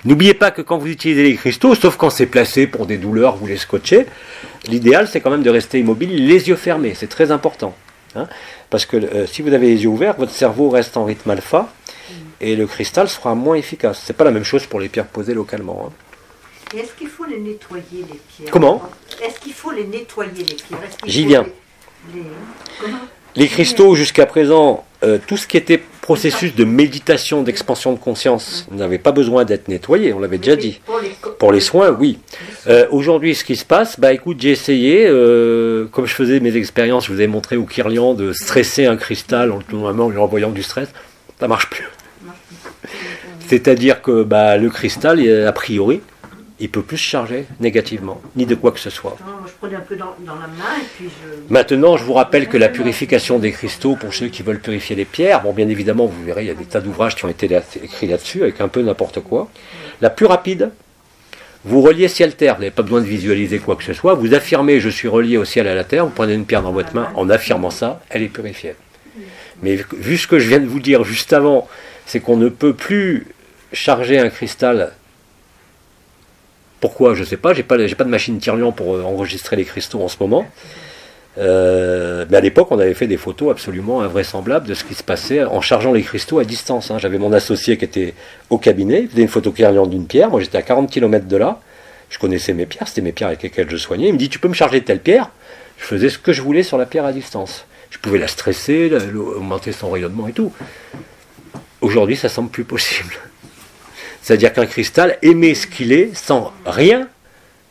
N'oubliez pas que quand vous utilisez les cristaux, sauf quand c'est placé pour des douleurs, vous les scotchez, l'idéal c'est quand même de rester immobile, les yeux fermés, c'est très important. Hein, parce que si vous avez les yeux ouverts, votre cerveau reste en rythme alpha, et le cristal sera moins efficace. C'est pas la même chose pour les pierres posées localement. Hein. Et est-ce qu'il faut les nettoyer, les pierres? Comment? Est-ce qu'il faut les nettoyer, les pierres? J'y viens. Les cristaux, jusqu'à présent, tout ce qui était processus de méditation, d'expansion de conscience, n'avait pas besoin d'être nettoyé, on l'avait déjà dit. Pour les soins, oui. Aujourd'hui, ce qui se passe, bah écoute, j'ai essayé, comme je faisais mes expériences, je vous ai montré au Kirlian de stresser un cristal en lui envoyant du stress, ça marche plus. C'est-à-dire que bah, le cristal, a priori, il ne peut plus se charger négativement, ni de quoi que ce soit. Non, moi je prenais un peu dans la main et puis je... Maintenant, je vous rappelle que la purification des cristaux, pour ceux qui veulent purifier les pierres, bon, bien évidemment, vous verrez, il y a des tas d'ouvrages qui ont été écrits là-dessus, avec un peu n'importe quoi. La plus rapide, vous reliez ciel-terre, vous n'avez pas besoin de visualiser quoi que ce soit, vous affirmez « je suis relié au ciel et à la terre », vous prenez une pierre dans votre main, en affirmant ça, elle est purifiée. Mais vu ce que je viens de vous dire juste avant, c'est qu'on ne peut plus charger un cristal. Pourquoi? Je ne sais pas, j'ai pas de machine Kirlian pour enregistrer les cristaux en ce moment. Mais à l'époque, on avait fait des photos absolument invraisemblables de ce qui se passait en chargeant les cristaux à distance. Hein. J'avais mon associé qui était au cabinet, il faisait une photo Kirlian d'une pierre, moi j'étais à 40 km de là, je connaissais mes pierres, c'était mes pierres avec lesquelles je soignais, il me dit tu peux me charger de telle pierre? Je faisais ce que je voulais sur la pierre à distance. Je pouvais la stresser, augmenter son rayonnement et tout. Aujourd'hui, ça semble plus possible. C'est-à-dire qu'un cristal émet ce qu'il est sans rien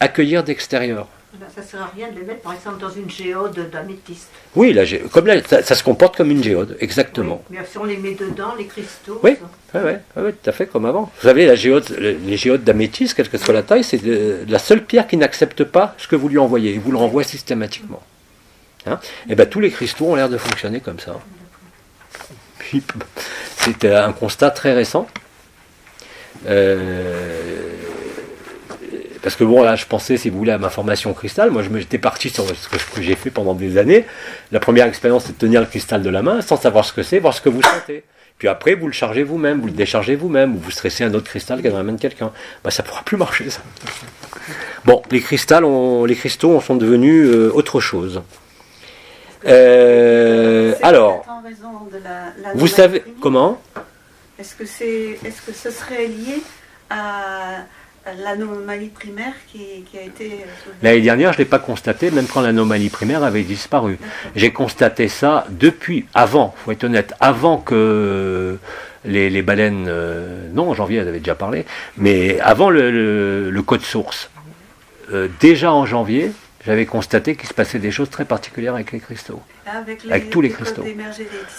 accueillir d'extérieur. Ça ne sert à rien de les mettre, par exemple, dans une géode d'améthyste. Oui, comme là, ça se comporte comme une géode, exactement. Oui, mais si on les met dedans, les cristaux... Oui, tout à fait comme avant. Vous savez, les géodes d'améthyste, quelle que soit la taille, c'est la seule pierre qui n'accepte pas ce que vous lui envoyez. Il vous le renvoie systématiquement. Hein, et bien tous les cristaux ont l'air de fonctionner comme ça. Puis, c'est un constat très récent. Parce que bon, là, je pensais, si vous voulez, à ma formation cristal. Moi, j'étais parti sur ce que j'ai fait pendant des années. La première expérience, c'est de tenir le cristal de la main, sans savoir ce que c'est, voir ce que vous sentez. Puis après, vous le chargez vous-même, vous le déchargez vous-même, ou vous stressez un autre cristal qui ramène quelqu'un. Ben, ça ne pourra plus marcher, ça. Bon, les cristaux en sont devenus autre chose. Alors, vous savez comment? Est-ce que ce serait lié à l'anomalie primaire qui a été... L'année dernière, je ne l'ai pas constaté, même quand l'anomalie primaire avait disparu. J'ai constaté ça avant, il faut être honnête, avant que les baleines... non, en janvier, elles avaient déjà parlé, mais avant le code source. Déjà en janvier, j'avais constaté qu'il se passait des choses très particulières avec les cristaux. Avec tous les cristaux.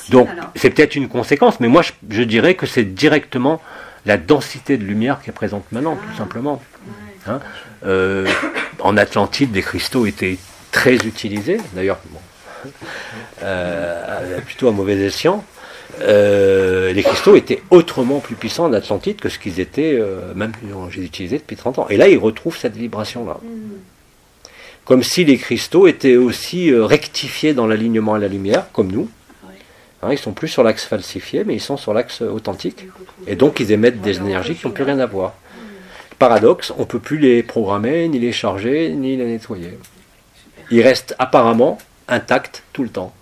Donc, c'est peut-être une conséquence, mais moi, je dirais que c'est directement la densité de lumière qui est présente maintenant, tout simplement. Hein, en Atlantide, les cristaux étaient très utilisés, d'ailleurs, bon, plutôt à mauvais escient. Les cristaux étaient autrement plus puissants en Atlantide que ce qu'ils étaient, même que j'ai utilisé depuis 30 ans. Et là, ils retrouvent cette vibration-là. comme si les cristaux étaient aussi rectifiés dans l'alignement à la lumière, comme nous. Hein, ils sont plus sur l'axe falsifié, mais ils sont sur l'axe authentique. Et donc ils émettent des énergies qui n'ont plus rien à voir. Paradoxe, on ne peut plus les programmer, ni les charger, ni les nettoyer. Ils restent apparemment intacts tout le temps.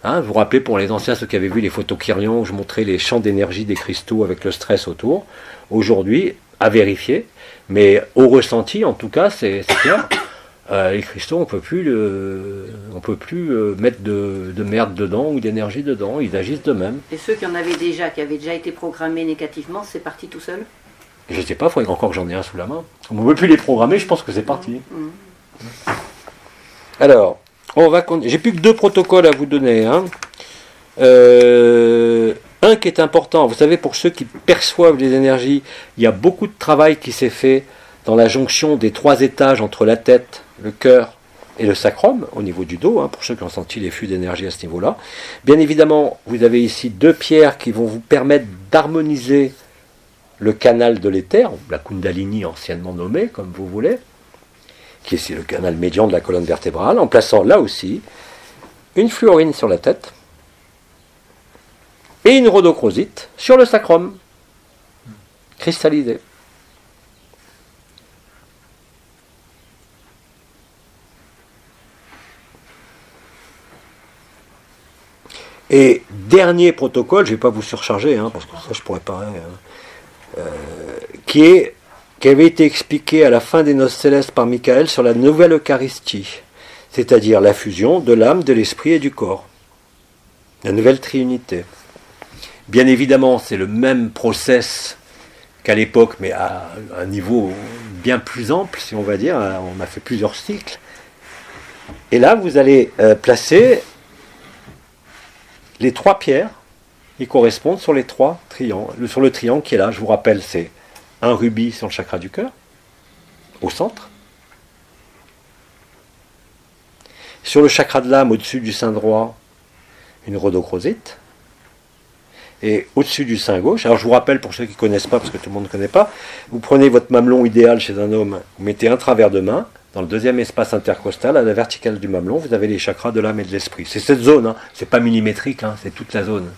Hein, vous vous rappelez pour les anciens, ceux qui avaient vu les photos Kirlian, où je montrais les champs d'énergie des cristaux avec le stress autour. Aujourd'hui, à vérifier, mais au ressenti, en tout cas, c'est clair. Les cristaux, on peut plus mettre de merde dedans ou d'énergie dedans. Ils agissent d'eux-mêmes. Et ceux qui en avaient déjà, qui avaient déjà été programmés négativement, c'est parti tout seul? Je ne sais pas, il faudrait encore que j'en ai un sous la main. On ne peut plus les programmer, je pense que c'est parti. Alors, j'ai plus que 2 protocoles à vous donner. Hein. Un qui est important, vous savez, pour ceux qui perçoivent les énergies, il y a beaucoup de travail qui s'est fait dans la jonction des 3 étages entre la tête, le cœur et le sacrum, au niveau du dos, hein, pour ceux qui ont senti les flux d'énergie à ce niveau-là. Bien évidemment, vous avez ici 2 pierres qui vont vous permettre d'harmoniser le canal de l'éther, la Kundalini anciennement nommée, comme vous voulez, qui est le canal médian de la colonne vertébrale, en plaçant là aussi une fluorine sur la tête et une rhodochrosite sur le sacrum, cristallisé. Et dernier protocole, je ne vais pas vous surcharger, hein, parce que ça je pourrais pas, qui avait été expliqué à la fin des noces célestes par Michael sur la nouvelle Eucharistie, c'est-à-dire la fusion de l'âme, de l'esprit et du corps, la nouvelle triunité. Bien évidemment, c'est le même process qu'à l'époque, mais à un niveau bien plus ample, si on va dire. On a fait plusieurs cycles. Et là, vous allez placer les 3 pierres qui correspondent sur les 3 triangles, sur le triangle qui est là. Je vous rappelle, c'est un rubis sur le chakra du cœur, au centre. Sur le chakra de l'âme, au-dessus du sein droit, une rhodochrosite. Et au-dessus du sein gauche, alors je vous rappelle pour ceux qui ne connaissent pas, parce que tout le monde ne connaît pas, vous prenez votre mamelon idéal chez un homme, vous mettez un travers de main, dans le deuxième espace intercostal, à la verticale du mamelon, vous avez les chakras de l'âme et de l'esprit. C'est cette zone, hein, c'est pas millimétrique, hein, c'est toute la zone.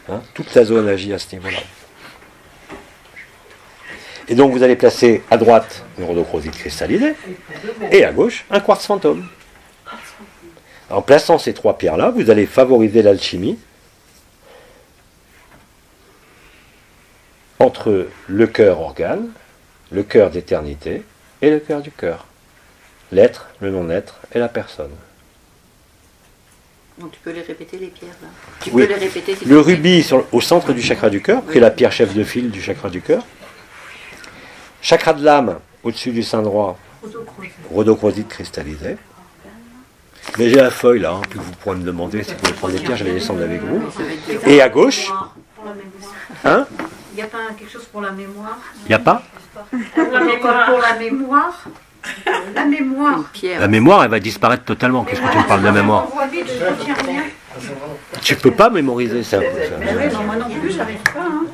Hein, toute la zone agit à ce niveau-là. Et donc vous allez placer à droite une rhodochrosite cristallisée, et à gauche un quartz fantôme. En plaçant ces 3 pierres-là, vous allez favoriser l'alchimie entre le cœur organe, le cœur d'éternité et le cœur du cœur. L'être, le non-être et la personne. Donc tu peux les répéter les pierres là. Tu Oui. peux les répéter si Le rubis au centre du chakra du cœur, qui est la pierre chef de file du chakra du cœur. Chakra de l'âme, au-dessus du sein droit, rhodochrosite cristallisée. Mais j'ai la feuille là, hein, puis vous pourrez me demander si vous voulez prendre des pierres, je vais descendre avec vous. Et à gauche, Pour la mémoire. hein, Il n'y a pas quelque chose pour la mémoire? il n'y a pas. Pour la mémoire. La mémoire. Une pierre. La mémoire, elle va disparaître totalement. Qu'est-ce que tu me parles de mémoire? On voit vite, je retiens rien. Tu peux pas mémoriser ça. Oui, non, moi non plus, j'arrive pas. Hein.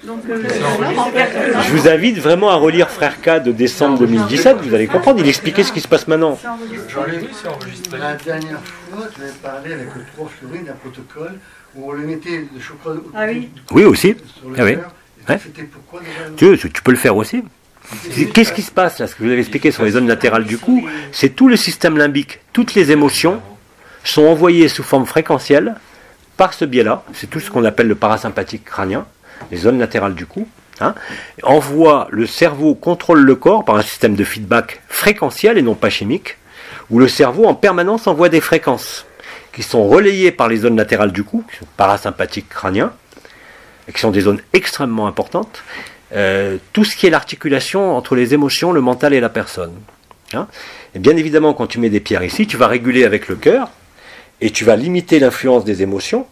Donc, Je vous invite vraiment à relire Frère K de décembre 2017, vous allez comprendre, il expliquait ce qui se passe maintenant. J'en ai vu, c'est enregistré. La dernière fois, tu avais parlé avec le 3 fluorine d'un protocole où on lui mettait le chocolat Oui, aussi. sur le Ah oui. cœur. Ouais. C'était pourquoi déjà Tu peux le faire aussi. Qu'est-ce qui se passe là? Ce que je vous avez expliqué sur les zones latérales du cou, c'est tout le système limbique. Toutes les émotions sont envoyées sous forme fréquentielle par ce biais-là. C'est tout ce qu'on appelle le parasympathique crânien, les zones latérales du cou. Hein, le cerveau contrôle le corps par un système de feedback fréquentiel et non pas chimique, où le cerveau en permanence envoie des fréquences qui sont relayées par les zones latérales du cou, qui sont parasympathiques crâniens, et qui sont des zones extrêmement importantes. Tout ce qui est l'articulation entre les émotions, le mental et la personne. Hein, et bien évidemment, quand tu mets des pierres ici, tu vas réguler avec le cœur, et tu vas limiter l'influence des émotions,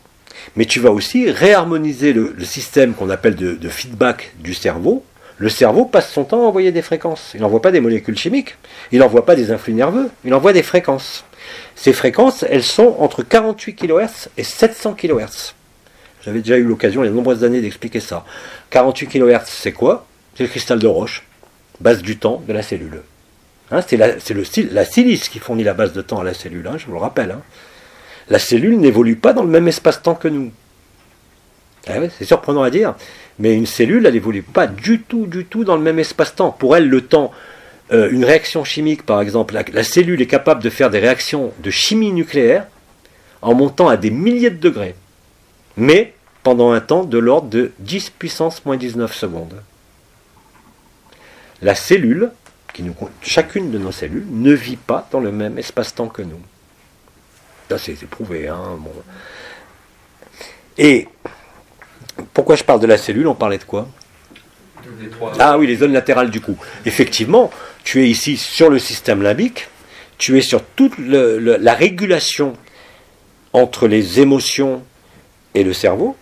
mais tu vas aussi réharmoniser le système qu'on appelle de feedback du cerveau. Le cerveau passe son temps à envoyer des fréquences. Il n'envoie pas des molécules chimiques, il n'envoie pas des influx nerveux, il envoie des fréquences. Ces fréquences, elles sont entre 48 kHz et 700 kHz. J'avais déjà eu l'occasion il y a de nombreuses années d'expliquer ça. 48 kHz, c'est quoi? C'est le cristal de roche, base du temps de la cellule. Hein, c'est la silice qui fournit la base de temps à la cellule, hein, je vous le rappelle. Hein. La cellule n'évolue pas dans le même espace-temps que nous. Ah ouais, c'est surprenant à dire, mais une cellule, elle n'évolue pas du tout dans le même espace-temps. Pour elle, le temps, une réaction chimique, par exemple, la cellule est capable de faire des réactions de chimie nucléaire en montant à des milliers de degrés, mais pendant un temps de l'ordre de 10 puissance moins 19 secondes. La cellule, chacune de nos cellules, ne vit pas dans le même espace-temps que nous. Ça, c'est prouvé. Hein, bon. Et pourquoi je parle de la cellule? On parlait de quoi? Ah oui, les zones latérales du cou. Effectivement, tu es ici sur le système limbique, tu es sur toute la régulation entre les émotions et le cerveau,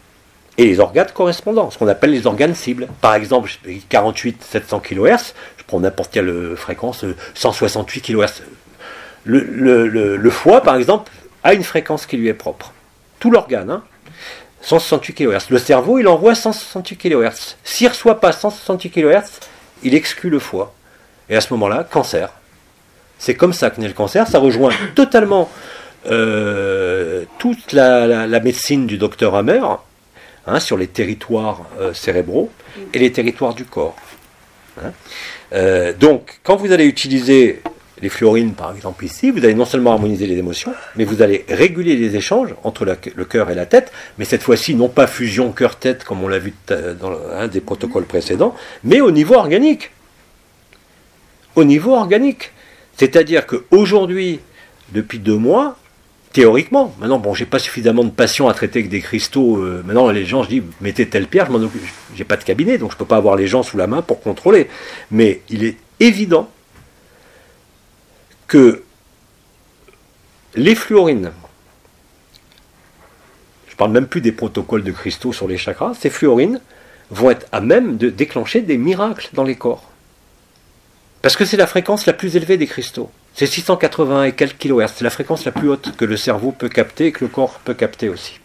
et les organes correspondants, ce qu'on appelle les organes cibles. Par exemple, 48-700 kHz, je prends n'importe quelle fréquence, 168 kHz. Le foie, par exemple, a une fréquence qui lui est propre. Tout l'organe, hein, 168 kHz. Le cerveau, il envoie 168 kHz. S'il ne reçoit pas 168 kHz, il exclut le foie. Et à ce moment-là, cancer. C'est comme ça que naît le cancer. Ça rejoint totalement toute la médecine du docteur Hammer, hein, sur les territoires cérébraux et les territoires du corps. Hein. Donc, quand vous allez utiliser les fluorines, par exemple ici, vous allez non seulement harmoniser les émotions, mais vous allez réguler les échanges entre le cœur et la tête, mais cette fois-ci, non pas fusion cœur-tête, comme on l'a vu dans un des protocoles précédents, mais au niveau organique. Au niveau organique. C'est-à-dire qu'aujourd'hui, depuis 2 mois, théoriquement, maintenant, bon, j'ai pas suffisamment de patients à traiter avec des cristaux. Maintenant, les gens, je dis, mettez telle pierre, j'ai pas de cabinet, donc je peux pas avoir les gens sous la main pour contrôler. Mais il est évident que les fluorines, je parle même plus des protocoles de cristaux sur les chakras, ces fluorines vont être à même de déclencher des miracles dans les corps. Parce que c'est la fréquence la plus élevée des cristaux. C'est 680 et quelques kHz. C'est la fréquence la plus haute que le cerveau peut capter et que le corps peut capter aussi.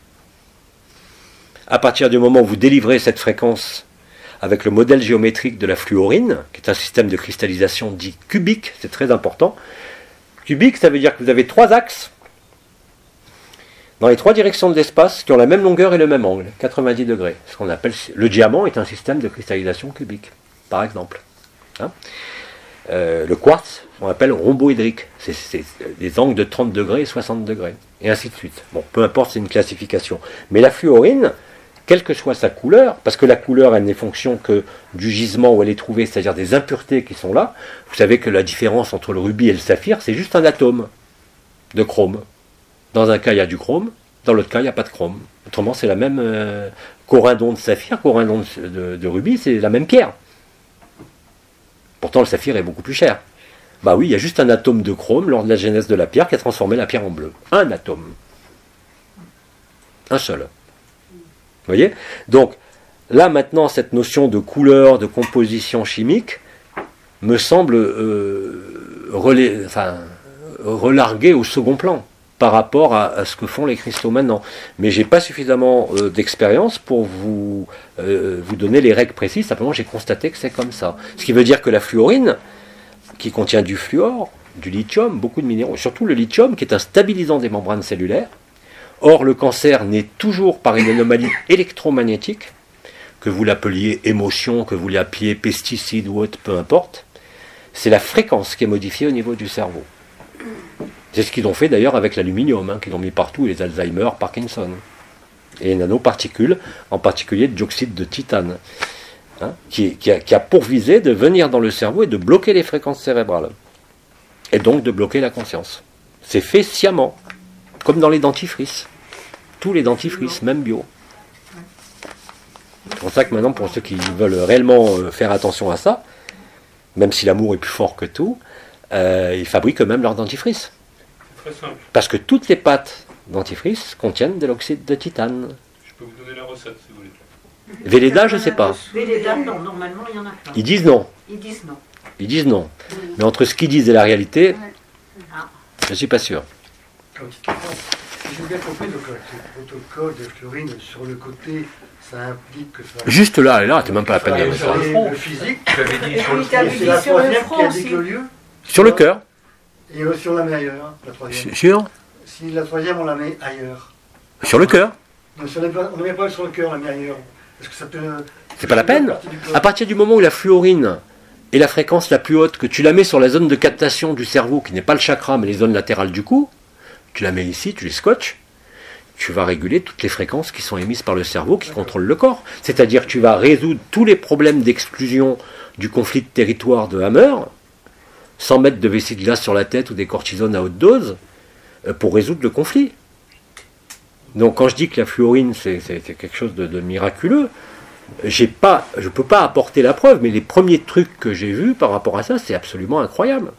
À partir du moment où vous délivrez cette fréquence avec le modèle géométrique de la fluorine, qui est un système de cristallisation dit cubique, c'est très important. Cubique, ça veut dire que vous avez 3 axes dans les 3 directions de l'espace qui ont la même longueur et le même angle, 90 degrés. Ce qu'on appelle le diamant est un système de cristallisation cubique, par exemple. Hein, le quartz, on appelle rhomboédrique. C'est des angles de 30 degrés et 60 degrés, et ainsi de suite. Bon, peu importe, c'est une classification. Mais la fluorine, quelle que soit sa couleur, parce que la couleur, elle n'est fonction que du gisement où elle est trouvée, c'est-à-dire des impuretés qui sont là. Vous savez que la différence entre le rubis et le saphir, c'est juste un atome de chrome. Dans un cas, il y a du chrome, dans l'autre cas, il n'y a pas de chrome. Autrement, c'est la même corindon de saphir, corindon de rubis, c'est la même pierre. Pourtant, le saphir est beaucoup plus cher. Bah oui, il y a juste un atome de chrome lors de la genèse de la pierre qui a transformé la pierre en bleu. Un atome. Un seul. Vous voyez? Donc, là maintenant, cette notion de couleur, de composition chimique, me semble relarguée au second plan par rapport à ce que font les cristaux maintenant. Mais je n'ai pas suffisamment d'expérience pour vous donner les règles précises, simplement j'ai constaté que c'est comme ça. Ce qui veut dire que la fluorine, qui contient du fluor, du lithium, beaucoup de minéraux, surtout le lithium, qui est un stabilisant des membranes cellulaires. Or, le cancer naît toujours par une anomalie électromagnétique, que vous l'appeliez émotion, que vous l'appeliez pesticide ou autre, peu importe. C'est la fréquence qui est modifiée au niveau du cerveau. C'est ce qu'ils ont fait d'ailleurs avec l'aluminium, hein, qu'ils ont mis partout, les Alzheimer, Parkinson. Et les nanoparticules, en particulier de dioxyde de titane, hein, qui a pour visée de venir dans le cerveau et de bloquer les fréquences cérébrales. Et donc de bloquer la conscience. C'est fait sciemment, comme dans les dentifrices. Tous les dentifrices, même bio. C'est pour ça que maintenant, pour ceux qui veulent réellement faire attention à ça, même si l'amour est plus fort que tout, ils fabriquent eux-mêmes leur dentifrice. Très simple. Parce que toutes les pâtes dentifrice contiennent de l'oxyde de titane. Je peux vous donner la recette si vous voulez. Velleda, je ne sais pas. Velleda, non, normalement, il y en a plein. Ils disent non. Ils disent non. Ils disent non. Mais entre ce qu'ils disent et la réalité, Ah. je ne suis pas sûr. Si j'ai bien compris, donc, le protocole de fluorine sur le côté, ça implique que ça... Juste là, et là, c'est même pas la peine de Et mettre ça. le physique, J'avais dit Et sur le puis, t'as front. vu c'est la sur le troisième front qui indique aussi. le lieu. Sur le cœur. Et si on la met ailleurs, la troisième. Sur Si la troisième, on la met ailleurs. Sur le cœur. Non, si on ne met pas sur le cœur, on la met ailleurs. Est-ce que ça peut... C'est pas la peine. À partir du moment où la fluorine est la fréquence la plus haute, que tu la mets sur la zone de captation du cerveau, qui n'est pas le chakra, mais les zones latérales du cou, tu la mets ici, tu les scotches, tu vas réguler toutes les fréquences qui sont émises par le cerveau, qui contrôlent le corps. C'est-à-dire que tu vas résoudre tous les problèmes d'exclusion du conflit de territoire de Hammer, sans mettre de vessie de glace sur la tête ou des cortisones à haute dose, pour résoudre le conflit. Donc quand je dis que la fluorine, c'est quelque chose de miraculeux, je ne peux pas apporter la preuve, mais les premiers trucs que j'ai vus par rapport à ça, c'est absolument incroyable.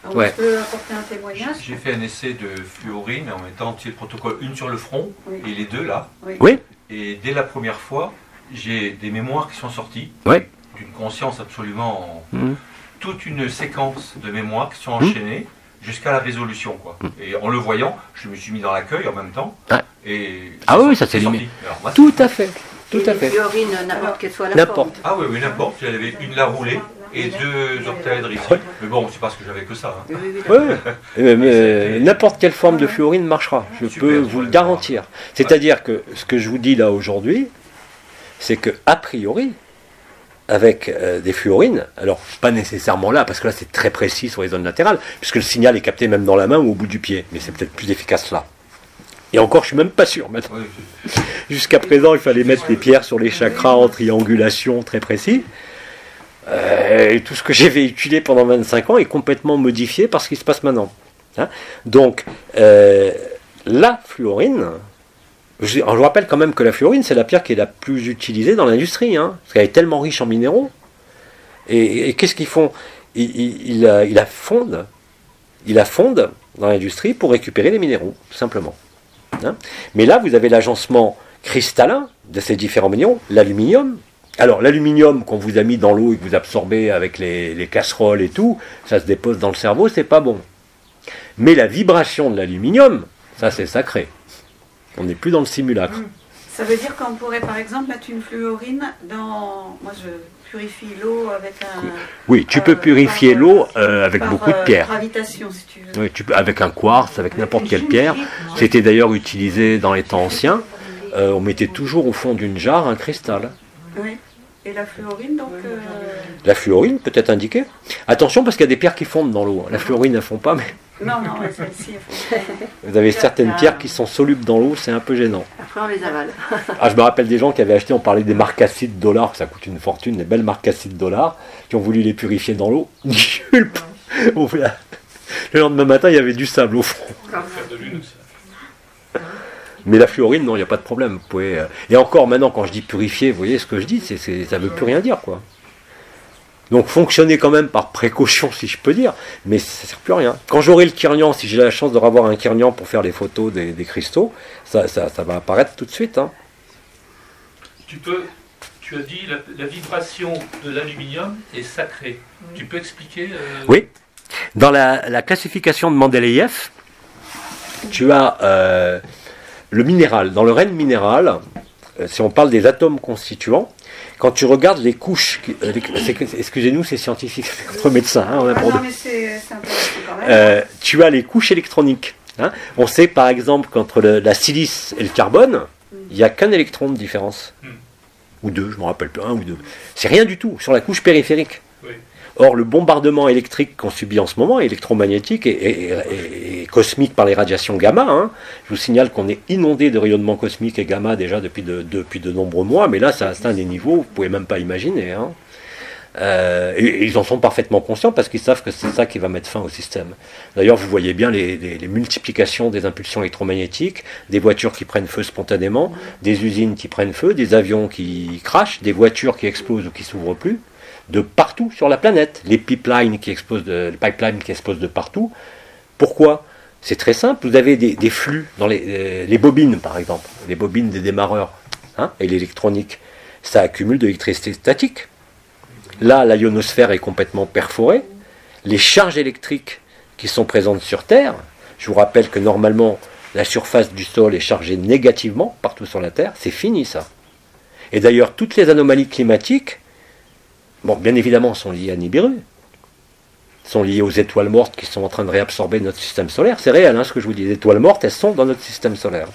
Alors, Ouais. je peux apporter un témoignage. J'ai fait un essai de fluorine en mettant le protocole une sur le front Oui. et les deux là. Oui. Et dès la première fois, j'ai des mémoires qui sont sorties Ouais. d'une conscience absolument... Mhm. Toute une séquence de mémoires qui sont enchaînées jusqu'à la résolution, quoi. Et en le voyant, je me suis mis dans l'accueil en même temps. Ouais. Et Ah oui, ça c'est sorti. limite. Alors, moi, Tout à fait. Tout à fait. Fluorine, n'importe quelle soit la N'importe. Ah oui, n'importe. J'avais une là roulée et deux octaèdres ici. Ouais. Mais bon, c'est parce que j'avais que ça. Hein. Ouais. N'importe quelle forme de fluorine marchera, je Super, peux vous le garantir. C'est-à-dire que ce que je vous dis là aujourd'hui, c'est que a priori, avec des fluorines, alors pas nécessairement là, parce que là c'est très précis sur les zones latérales, puisque le signal est capté même dans la main ou au bout du pied, mais c'est peut-être plus efficace là. Et encore, je suis même pas sûr maintenant. Oui, Jusqu'à présent, il fallait mettre les pierres sur les chakras en triangulation très précis. Et tout ce que j'ai véhiculé pendant 25 ans est complètement modifié par ce qui se passe maintenant. Hein. Donc, la fluorine, je rappelle quand même que la fluorine, c'est la pierre qui est la plus utilisée dans l'industrie, hein, parce qu'elle est tellement riche en minéraux. Et qu'est-ce qu'ils font? Ils la fondent dans l'industrie pour récupérer les minéraux, tout simplement. Hein. Mais là, vous avez l'agencement cristallin de ces différents minéraux, l'aluminium. Alors, l'aluminium qu'on vous a mis dans l'eau et que vous absorbez avec les casseroles et tout, ça se dépose dans le cerveau, c'est pas bon. Mais la vibration de l'aluminium, ça c'est sacré. On n'est plus dans le simulacre. Ça veut dire qu'on pourrait par exemple mettre une fluorine dans... Moi je purifie l'eau avec un... Oui, tu peux purifier l'eau avec par, beaucoup de pierres. gravitation si tu veux. Oui, avec un quartz, avec n'importe quelle pierre. C'était d'ailleurs utilisé dans les temps anciens. On mettait toujours au fond d'une jarre un cristal. Oui. Et la fluorine donc... La fluorine peut être indiquée. Attention parce qu'il y a des pierres qui fondent dans l'eau. La fluorine ne fond pas, mais Non, ouais, celle-ci, elle faut... vous avez certaines pierres qui sont solubles dans l'eau, c'est un peu gênant. Après, on les avale. Ah, je me rappelle des gens qui avaient acheté, on parlait des marcassites dollars, ça coûte une fortune, des belles marcassites dollars, qui ont voulu les purifier dans l'eau. Le lendemain matin, il y avait du sable au fond. Faire de l'une aussi. Mais la fluorine, non, il n'y a pas de problème. Vous pouvez, et encore maintenant, quand je dis purifier, vous voyez ce que je dis, ça ne veut plus rien dire, quoi. Donc fonctionnez quand même par précaution, si je peux dire, mais ça ne sert plus à rien. Quand j'aurai le Kirlian, si j'ai la chance de revoir un Kirlian pour faire les photos des cristaux, ça va apparaître tout de suite. Hein. Tu as dit la vibration de l'aluminium est sacrée. Tu peux expliquer Oui. Dans la classification de Mendeleïev, tu as le minéral. Dans le règne minéral, si on parle des atomes constituants, quand tu regardes les couches, excusez-nous, c'est scientifique, c'est notre médecin, hein, on a pour non, deux. mais c'est intéressant quand même. Tu as les couches électroniques. Hein. On sait par exemple qu'entre la silice et le carbone, il n'y a qu'un électron de différence. Ou deux, je ne me rappelle plus, un ou deux. C'est rien du tout sur la couche périphérique. Oui. Or, le bombardement électrique qu'on subit en ce moment, électromagnétique et cosmique par les radiations gamma, hein, je vous signale qu'on est inondé de rayonnement cosmique et gamma déjà depuis de nombreux mois, mais là ça atteint des niveaux que vous ne pouvez même pas imaginer. Hein. Et ils en sont parfaitement conscients parce qu'ils savent que c'est ça qui va mettre fin au système. D'ailleurs, vous voyez bien les multiplications des impulsions électromagnétiques, des voitures qui prennent feu spontanément, des usines qui prennent feu, des avions qui crachent, des voitures qui explosent ou qui s'ouvrent plus, de partout sur la planète. Les pipelines qui explosent de partout. Pourquoi ? C'est très simple. Vous avez des flux dans les bobines, par exemple, les bobines des démarreurs, hein, et l'électronique. Ça accumule de l'électricité statique. Là, la ionosphère est complètement perforée. Les charges électriques qui sont présentes sur Terre, je vous rappelle que normalement, la surface du sol est chargée négativement partout sur la Terre. C'est fini, ça. Et d'ailleurs, toutes les anomalies climatiques, bon, bien évidemment, sont liées à Nibiru. sont liées aux étoiles mortes qui sont en train de réabsorber notre système solaire. C'est réel, hein, ce que je vous dis. Les étoiles mortes, elles sont dans notre système solaire.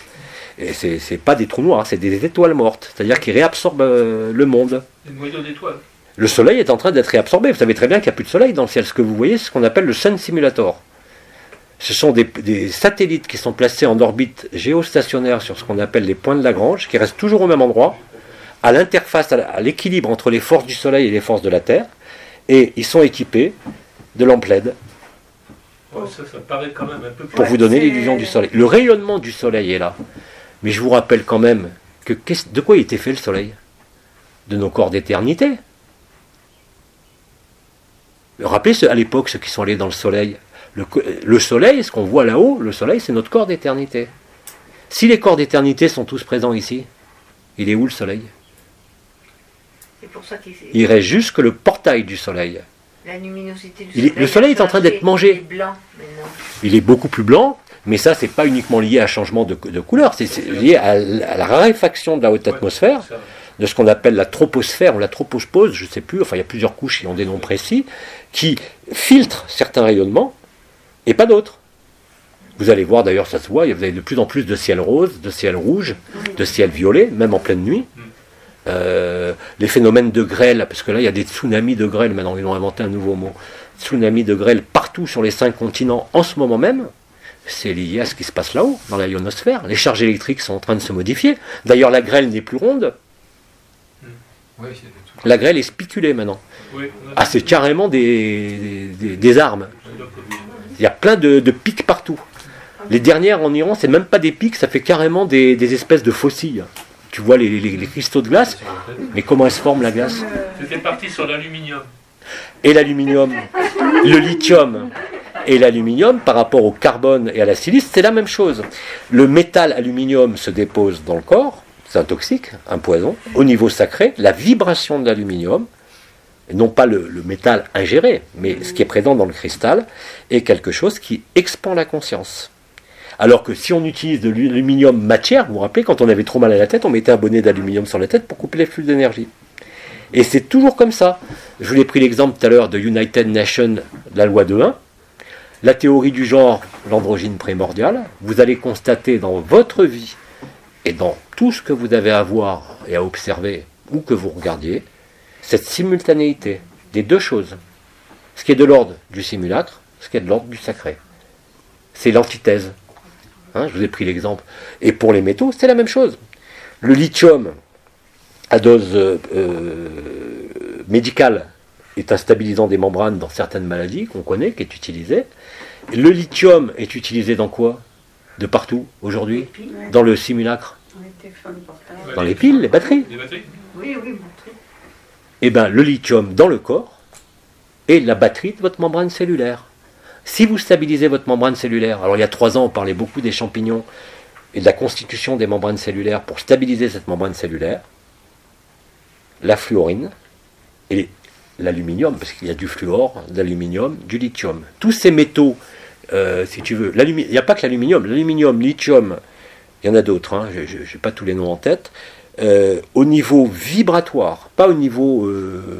Et c'est pas des trous noirs, c'est des étoiles mortes. C'est-à-dire qui réabsorbent le monde. Des noyaux d'étoiles. Le soleil est en train d'être réabsorbé. Vous savez très bien qu'il n'y a plus de soleil dans le ciel. Ce que vous voyez, c'est ce qu'on appelle le Sun Simulator. Ce sont des satellites qui sont placés en orbite géostationnaire sur ce qu'on appelle les points de Lagrange, qui restent toujours au même endroit, à l'interface, à l'équilibre entre les forces du soleil et les forces de la Terre, et ils sont équipés de lampes LED. Ouais, ça paraît quand même un peu plus... Pour vous donner l'illusion du soleil. Le rayonnement du soleil est là. Mais je vous rappelle quand même que de quoi il était fait le soleil? De nos corps d'éternité. Rappelez à l'époque ceux qui sont allés dans le soleil. Le soleil, ce qu'on voit là-haut, le soleil, c'est notre corps d'éternité. Si les corps d'éternité sont tous présents ici, il est où le soleil? C'est pour ça qu'il Il reste juste que le portail du soleil. la luminosité du soleil. Le soleil est en train d'être mangé. Il est blanc maintenant. Il est beaucoup plus blanc, mais ça, c'est pas uniquement lié à un changement de couleur, c'est lié à la raréfaction de la haute atmosphère, de ce qu'on appelle la troposphère ou la tropopause, je ne sais plus, enfin il y a plusieurs couches qui ont des noms précis, qui filtrent certains rayonnements et pas d'autres. Vous allez voir d'ailleurs, ça se voit, vous avez de plus en plus de ciel rose, de ciel rouge, de ciel violet, même en pleine nuit. Les phénomènes de grêle, parce que là il y a des tsunamis de grêle, maintenant ils ont inventé un nouveau mot, tsunamis de grêle partout sur les 5 continents en ce moment même, c'est lié à ce qui se passe là-haut, dans la ionosphère. Les charges électriques sont en train de se modifier. D'ailleurs la grêle n'est plus ronde, la grêle est spiculée maintenant. Ah, c'est carrément des armes. Il y a plein de pics partout. Les dernières en Iran, c'est même pas des pics, ça fait carrément des espèces de fossiles. Tu vois les cristaux de glace, mais comment elle se forme la glace? C'était parti sur l'aluminium. Et l'aluminium, le lithium et l'aluminium, par rapport au carbone et à la silice, c'est la même chose. Le métal aluminium se dépose dans le corps, c'est un toxique, un poison. Au niveau sacré, la vibration de l'aluminium, non pas le métal ingéré, mais ce qui est présent dans le cristal, est quelque chose qui expand la conscience. Alors que si on utilise de l'aluminium matière, vous vous rappelez, quand on avait trop mal à la tête, on mettait un bonnet d'aluminium sur la tête pour couper les flux d'énergie. Et c'est toujours comme ça. Je vous ai pris l'exemple tout à l'heure de United Nations, la loi de 1. La théorie du genre, l'androgyne primordial. Vous allez constater dans votre vie et dans tout ce que vous avez à voir et à observer, ou que vous regardiez, cette simultanéité des deux choses. Ce qui est de l'ordre du simulacre, ce qui est de l'ordre du sacré. C'est l'antithèse. Hein, je vous ai pris l'exemple. Et pour les métaux, c'est la même chose. Le lithium, à dose médicale, est un stabilisant des membranes dans certaines maladies qu'on connaît, qui est utilisé. Le lithium est utilisé dans quoi? De partout, aujourd'hui? Dans le simulacre? Dans les piles, les batteries. Oui. Eh bien, le lithium dans le corps est la batterie de votre membrane cellulaire. Si vous stabilisez votre membrane cellulaire, alors il y a 3 ans, on parlait beaucoup des champignons et de la constitution des membranes cellulaires pour stabiliser cette membrane cellulaire, la fluorine et l'aluminium, parce qu'il y a du fluor, de l'aluminium, du lithium. Tous ces métaux, si tu veux, il n'y a pas que l'aluminium, lithium, il y en a d'autres, hein, je n'ai pas tous les noms en tête, au niveau vibratoire, pas au niveau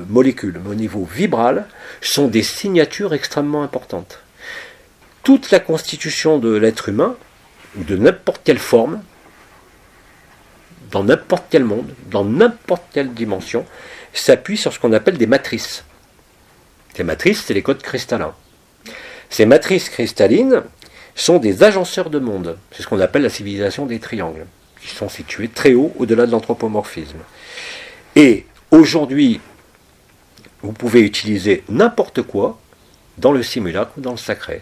molécule, mais au niveau vibral, sont des signatures extrêmement importantes. Toute la constitution de l'être humain, de n'importe quelle forme, dans n'importe quel monde, dans n'importe quelle dimension, s'appuie sur ce qu'on appelle des matrices. Ces matrices, c'est les codes cristallins. Ces matrices cristallines sont des agenceurs de monde. C'est ce qu'on appelle la civilisation des triangles, qui sont situés très haut au-delà de l'anthropomorphisme. Et aujourd'hui, vous pouvez utiliser n'importe quoi dans le simulacre ou dans le sacré.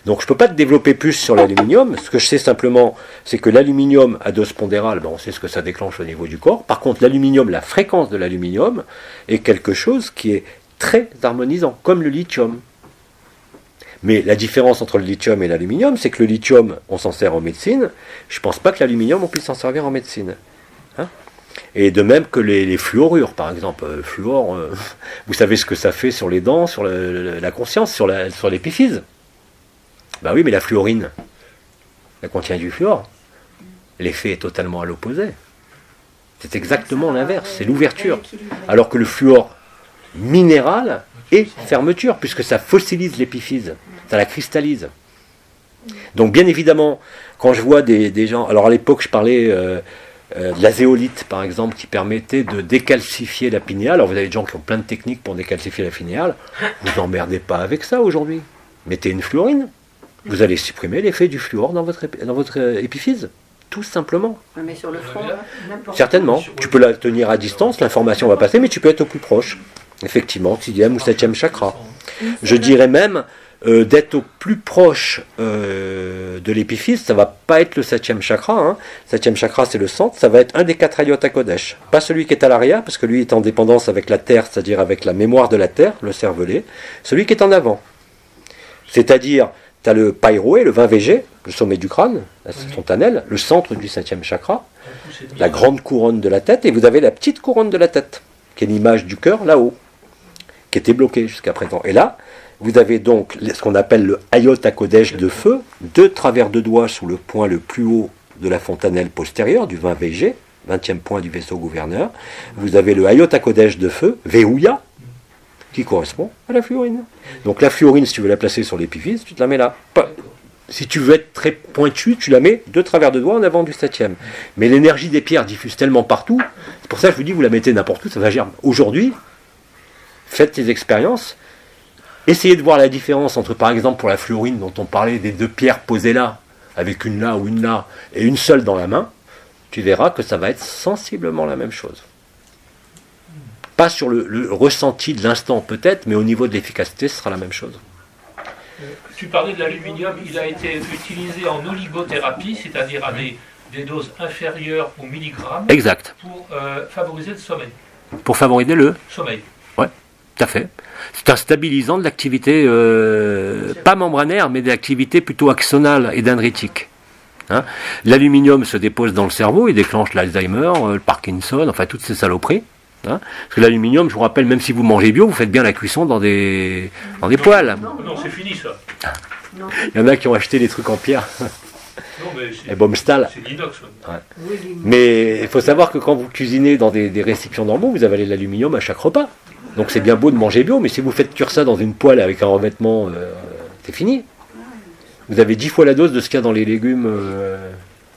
Donc je ne peux pas te développer plus sur l'aluminium. Ce que je sais simplement, c'est que l'aluminium à dose pondérale, on sait ce que ça déclenche au niveau du corps. Par contre, l'aluminium, la fréquence de l'aluminium est quelque chose qui est très harmonisant, comme le lithium. Mais la différence entre le lithium et l'aluminium, c'est que le lithium, on s'en sert en médecine. Je ne pense pas que l'aluminium, on puisse s'en servir en médecine. Hein? Et de même que les fluorures, par exemple. Fluor, vous savez ce que ça fait sur les dents, sur la conscience, sur l'épiphyse. Ben oui, mais la fluorine, elle contient du fluor. L'effet est totalement à l'opposé. C'est exactement l'inverse, c'est l'ouverture. Alors que le fluor, minérale et fermeture, puisque ça fossilise l'épiphyse, ça la cristallise. Donc bien évidemment, quand je vois des gens... Alors à l'époque, je parlais de la zéolite, par exemple, qui permettait de décalcifier la pinéale. Alors vous avez des gens qui ont plein de techniques pour décalcifier la pinéale. Vous n'emmerdez pas avec ça aujourd'hui. Mettez une fluorine. Vous allez supprimer l'effet du fluor dans votre épiphyse. Tout simplement. Mais sur le front, n'importe. Certainement. Tu peux la tenir à distance, l'information va passer, mais tu peux être au plus proche. Effectivement, 6e ou 7e chakra. Je dirais même d'être au plus proche de l'épiphyse, ça va pas être le 7e chakra. Hein. 7e chakra, c'est le centre, ça va être un des 4 Ayota Kodesh. Pas celui qui est à l'arrière, parce que lui est en dépendance avec la terre, c'est-à-dire avec la mémoire de la terre, le cervelet. Celui qui est en avant. C'est-à-dire, tu as le Pairoé, le 20 VG, le sommet du crâne, la fontanelle, le centre du 7e chakra, la grande couronne de la tête, et vous avez la petite couronne de la tête, qui est l'image du cœur là-haut, qui était bloquée jusqu'à présent. Et là, vous avez donc ce qu'on appelle le Ayota Kodesh de feu, 2 travers de doigts sous le point le plus haut de la fontanelle postérieure, du 20 VG, 20e point du vaisseau gouverneur. Vous avez le Ayota Kodesh de feu, Vehuya, qui correspond à la fluorine. Donc la fluorine, si tu veux la placer sur l'épiphyse, tu te la mets là. Si tu veux être très pointu, tu la mets 2 travers de doigts en avant du 7e. Mais l'énergie des pierres diffuse tellement partout, c'est pour ça que je vous dis, vous la mettez n'importe où, ça va germer. Aujourd'hui, faites les expériences, essayez de voir la différence entre, par exemple, pour la fluorine dont on parlait, des 2 pierres posées là, avec une là ou une là, et une seule dans la main, tu verras que ça va être sensiblement la même chose. Pas sur le ressenti de l'instant peut-être, mais au niveau de l'efficacité, ce sera la même chose. Tu parlais de l'aluminium, il a été utilisé en oligothérapie, c'est-à-dire à des doses inférieures au milligramme, Exact. pour favoriser le sommeil. Pour favoriser le Sommeil. Ouais, tout à fait. C'est un stabilisant de l'activité, pas membranaire, mais de l'activité plutôt axonale et dendritique. Hein. L'aluminium se dépose dans le cerveau, il déclenche l'Alzheimer, le Parkinson, enfin toutes ces saloperies. Hein. Parce que l'aluminium, je vous rappelle, même si vous mangez bio, vous faites bien la cuisson dans des poêles. Non, c'est fini ça. Il y en a qui ont acheté des trucs en pierre. Non, mais Et Baumstahl. c'est l'inox. Ouais. Mais il faut savoir que quand vous cuisinez dans des récipients normaux, vous avalez de l'aluminium à chaque repas. Donc c'est bien beau de manger bio, mais si vous faites cuire ça dans une poêle avec un revêtement, c'est fini. Vous avez 10 fois la dose de ce qu'il y a dans les légumes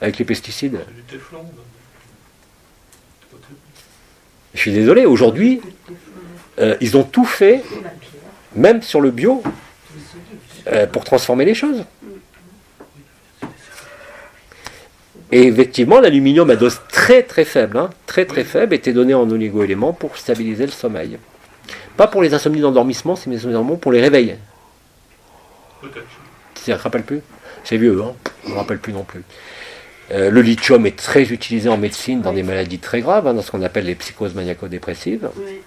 avec les pesticides. Du téflon. Je suis désolé, aujourd'hui, ils ont tout fait, même sur le bio, pour transformer les choses. Et effectivement, l'aluminium à dose très très faible, hein, très très faible, était donné en oligo-éléments pour stabiliser le sommeil. Pas pour les insomnies d'endormissement, c'est pour les réveils. Peut-être. Ça ne se rappelle plus? C'est vieux, hein, je ne me rappelle plus non plus. Le lithium est très utilisé en médecine dans des maladies très graves, hein, dans ce qu'on appelle les psychoses maniaco-dépressives. Oui.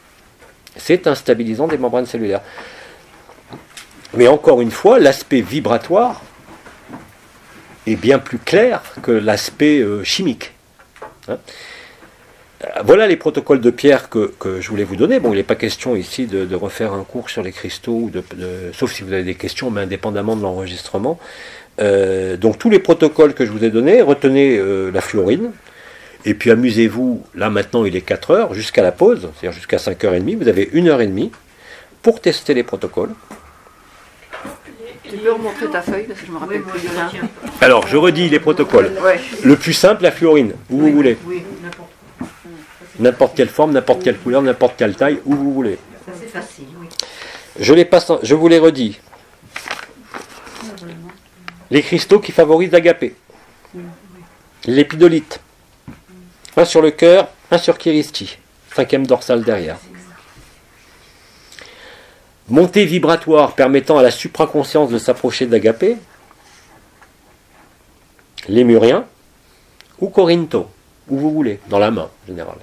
C'est un stabilisant des membranes cellulaires. Mais encore une fois, l'aspect vibratoire est bien plus clair que l'aspect chimique. Hein. Voilà les protocoles de pierre que je voulais vous donner. Bon, il n'est pas question ici de refaire un cours sur les cristaux, sauf si vous avez des questions, mais indépendamment de l'enregistrement. Donc tous les protocoles que je vous ai donnés, retenez la fluorine, et puis amusez-vous, là maintenant il est 4 heures, jusqu'à la pause, c'est-à-dire jusqu'à 5h30, vous avez 1h30 pour tester les protocoles. Tu peux remontrer ta feuille parce que je me rappelle plus de rien. Alors je redis les protocoles. Ouais. Le plus simple, la fluorine, où vous voulez. Oui, n'importe. N'importe quelle forme, n'importe quelle couleur, n'importe quelle taille, où vous voulez. Ça c'est facile, oui. Je vous les redis. Les cristaux qui favorisent l'agapé. L'épidolite. Un sur le cœur, un sur Kiristi. 5e dorsale derrière. Montée vibratoire permettant à la supraconscience de s'approcher d'agapé. Lémurien. Ou Corinto. Où vous voulez, dans la main en général.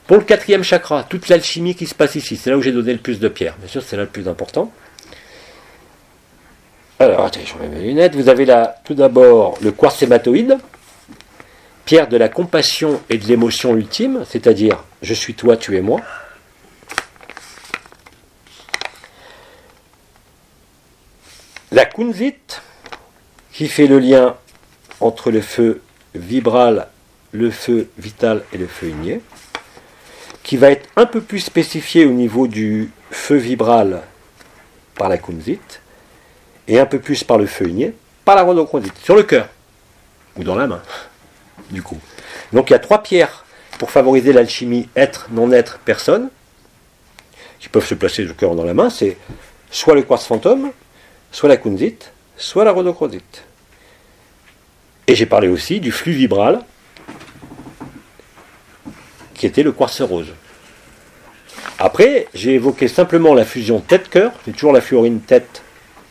Pour le 4e chakra, toute l'alchimie qui se passe ici, c'est là où j'ai donné le plus de pierres. Bien sûr, c'est là le plus important. Alors, attendez, je remets mes lunettes. Vous avez là, tout d'abord, le quartz hématoïde, pierre de la compassion et de l'émotion ultime, c'est-à-dire je suis toi, tu es moi. La kunzite, qui fait le lien entre le feu vibral, le feu vital et le feu igné. qui va être un peu plus spécifié au niveau du feu vibral par la kunzite et un peu plus par le feu igné par la rhodochrosite, sur le cœur ou dans la main, du coup. Donc il y a 3 pierres pour favoriser l'alchimie être, non-être, personne, qui peuvent se placer le cœur ou dans la main, c'est soit le quartz fantôme, soit la kunzite, soit la rhodochrosite. Et j'ai parlé aussi du flux vibral, qui était le quartz rose. Après, j'ai évoqué simplement la fusion tête-cœur, c'est toujours la fluorine tête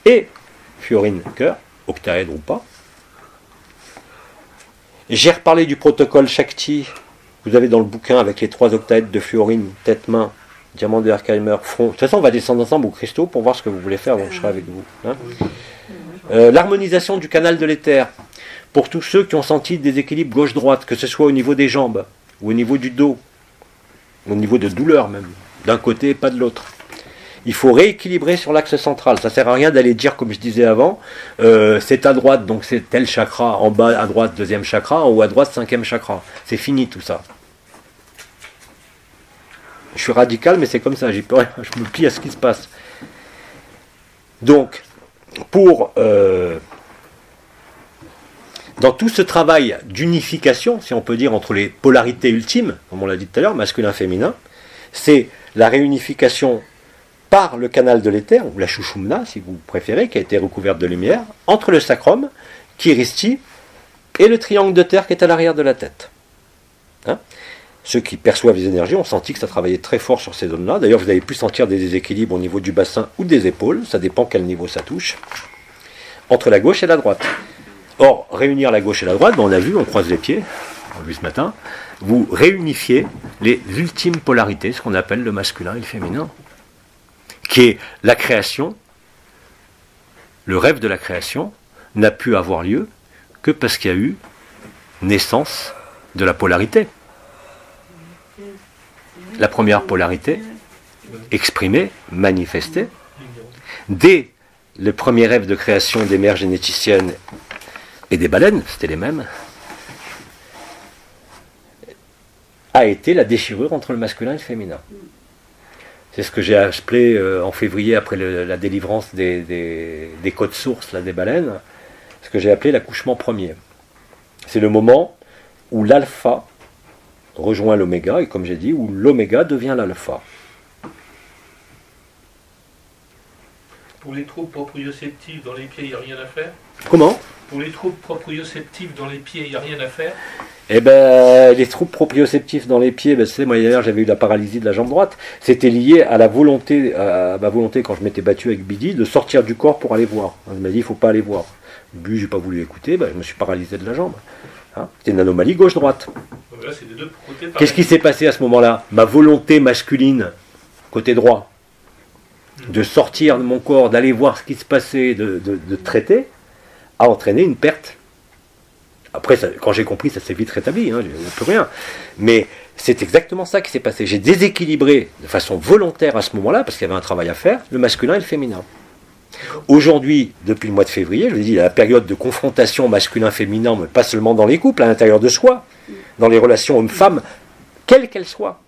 et fluorine cœur, octaèdre ou pas. J'ai reparlé du protocole Shakti, vous avez dans le bouquin avec les 3 octaèdres de fluorine, tête-main, diamant de Herkheimer, front. De toute façon, on va descendre ensemble au cristaux pour voir ce que vous voulez faire, donc je serai avec vous. Hein. L'harmonisation du canal de l'éther, pour tous ceux qui ont senti des déséquilibres gauche-droite, que ce soit au niveau des jambes, ou au niveau du dos, au niveau de douleur même, d'un côté et pas de l'autre. Il faut rééquilibrer sur l'axe central. Ça ne sert à rien d'aller dire, comme je disais avant, c'est à droite, donc c'est tel chakra, en bas à droite, 2e chakra, en haut à droite, 5e chakra. C'est fini tout ça. Je suis radical, mais c'est comme ça, j'y peux rien, je me plie à ce qui se passe. Donc, dans tout ce travail d'unification, si on peut dire, entre les polarités ultimes, comme on l'a dit tout à l'heure, masculin-féminin, c'est la réunification par le canal de l'éther, ou la chouchoumna, si vous préférez, qui a été recouverte de lumière, entre le sacrum, Kiristi, et le triangle de terre qui est à l'arrière de la tête. Hein? Ceux qui perçoivent les énergies ont senti que ça travaillait très fort sur ces zones-là. D'ailleurs, vous avez pu sentir des déséquilibres au niveau du bassin ou des épaules, ça dépend quel niveau ça touche, entre la gauche et la droite. Or, réunir la gauche et la droite, ben on a vu, on croise les pieds, on l'a vu ce matin, vous réunifiez les ultimes polarités, ce qu'on appelle le masculin et le féminin, qui est la création, le rêve de la création, n'a pu avoir lieu que parce qu'il y a eu naissance de la polarité. La première polarité, exprimée, manifestée, dès le premier rêve de création des mères généticiennes et des baleines, c'était les mêmes, a été la déchirure entre le masculin et le féminin. C'est ce que j'ai appelé en février, après la délivrance des codes sources là, des baleines, ce que j'ai appelé l'accouchement premier. C'est le moment où l'alpha rejoint l'oméga, et comme j'ai dit, où l'oméga devient l'alpha. Pour les troubles proprioceptifs dans les pieds, il n'y a rien à faire. Comment ? Pour les troubles proprioceptifs dans les pieds, il n'y a rien à faire. Eh ben, les troubles proprioceptifs dans les pieds, ben, moi d'ailleurs j'avais eu la paralysie de la jambe droite, c'était lié à la volonté, à ma volonté quand je m'étais battu avec Bidi, de sortir du corps pour aller voir. Il m'a dit il ne faut pas aller voir. Au début, j'ai pas voulu écouter, ben, je me suis paralysé de la jambe. Hein, c'était une anomalie gauche-droite. Là, c'est des deux côtés. Qu'est-ce qui s'est passé à ce moment-là ? Ma volonté masculine, côté droit, de sortir de mon corps, d'aller voir ce qui se passait, de traiter, a entraîné une perte. Après, quand j'ai compris, ça s'est vite rétabli, hein, plus rien. Mais c'est exactement ça qui s'est passé. J'ai déséquilibré de façon volontaire à ce moment-là, parce qu'il y avait un travail à faire, le masculin et le féminin. Aujourd'hui, depuis le mois de février, je vous ai dit, la période de confrontation masculin-féminin, mais pas seulement dans les couples, à l'intérieur de soi, dans les relations hommes-femmes, quelles qu'elles soient,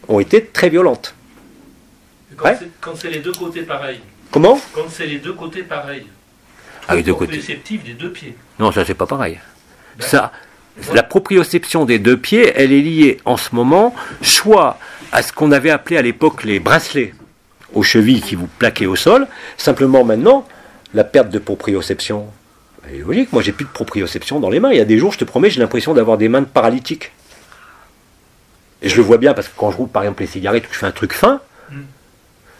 ont été très violentes. Quand c'est les deux côtés pareils. Comment ? Quand c'est les deux côtés pareils. Ah, les deux côtés. Proprioceptif des deux pieds. Non, ça c'est pas pareil. Ça, la proprioception des deux pieds, elle est liée en ce moment soit à ce qu'on avait appelé à l'époque les bracelets aux chevilles qui vous plaquaient au sol. Simplement maintenant, la perte de proprioception, elle est logique. Moi, j'ai plus de proprioception dans les mains. Il y a des jours, je te promets, j'ai l'impression d'avoir des mains de paralytiques. Et je le vois bien parce que quand je roule par exemple les cigarettes ou que je fais un truc fin,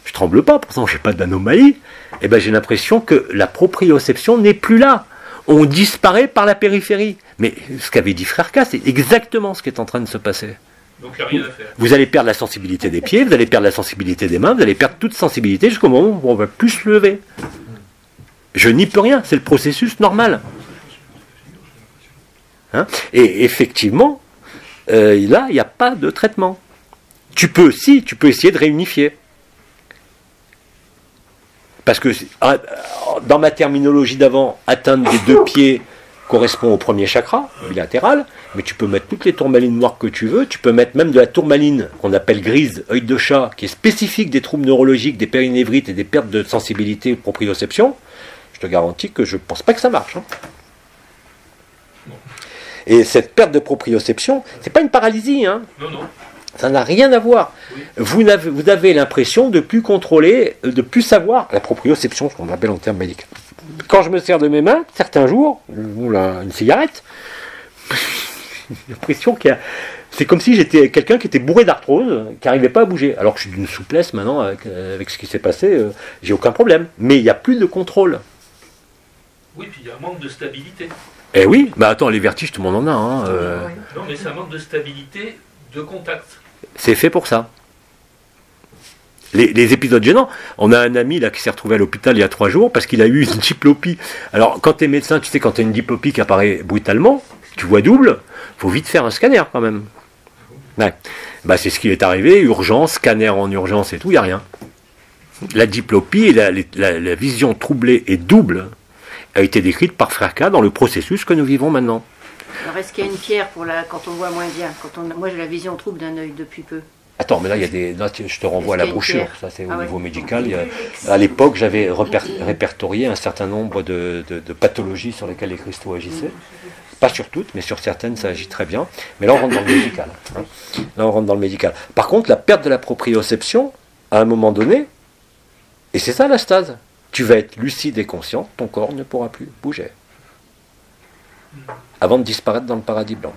je tremble pas, pourtant je n'ai pas d'anomalie. Et ben j'ai l'impression que la proprioception n'est plus là. On disparaît par la périphérie. Mais ce qu'avait dit Frère K, c'est exactement ce qui est en train de se passer. Donc il n'y a rien à faire. Vous allez perdre la sensibilité des pieds, vous allez perdre la sensibilité des mains, vous allez perdre toute sensibilité jusqu'au moment où on ne va plus se lever. Je n'y peux rien, c'est le processus normal. Hein ? Et effectivement, là, il n'y a pas de traitement. Tu peux essayer de réunifier. Parce que dans ma terminologie d'avant, atteindre des deux pieds correspond au premier chakra, bilatéral, mais tu peux mettre toutes les tourmalines noires que tu veux, tu peux mettre même de la tourmaline qu'on appelle grise, œil de chat, qui est spécifique des troubles neurologiques, des périnévrites et des pertes de sensibilité ou de proprioception. Je te garantis que je ne pense pas que ça marche. Hein. Et cette perte de proprioception, c'est pas une paralysie, hein. Non, non. Ça n'a rien à voir. Oui. Vous avez l'impression de plus contrôler, de plus savoir la proprioception, ce qu'on appelle en termes médicaux. Quand je me sers de mes mains, certains jours, ou une cigarette, j'ai l'impression qu'il y a... C'est comme si j'étais quelqu'un qui était bourré d'arthrose, qui n'arrivait pas à bouger. Alors que je suis d'une souplesse maintenant, avec ce qui s'est passé, j'ai aucun problème. Mais il n'y a plus de contrôle. Oui, puis il y a un manque de stabilité. Eh oui, bah attends, les vertiges, tout le monde en a. Hein, Non, mais c'est un manque de stabilité de contact. C'est fait pour ça. Les épisodes gênants, on a un ami là qui s'est retrouvé à l'hôpital il y a 3 jours parce qu'il a eu une diplopie. Alors quand tu es médecin, tu sais, quand tu as une diplopie qui apparaît brutalement, tu vois double, faut vite faire un scanner quand même. Ouais. Bah, c'est ce qui est arrivé, urgence, scanner en urgence et tout, il n'y a rien. La diplopie et la vision troublée et double a été décrite par Frère K dans le processus que nous vivons maintenant. Alors est-ce qu'il y a une pierre pour quand on voit moins bien moi j'ai la vision trouble d'un œil depuis peu. Attends, mais là, il y a des. Là, je te renvoie à la brochure. Ça, c'est au niveau ouais. médical. À l'époque, j'avais répertorié un certain nombre de pathologies sur lesquelles les cristaux agissaient. Pas sur toutes, mais sur certaines, ça agit très bien. Mais là, on rentre dans le médical. Hein. Là, on rentre dans le médical. Par contre, la perte de la proprioception, à un moment donné, et c'est ça la stase, tu vas être lucide et conscient, ton corps ne pourra plus bouger. Avant de disparaître dans le paradis blanc.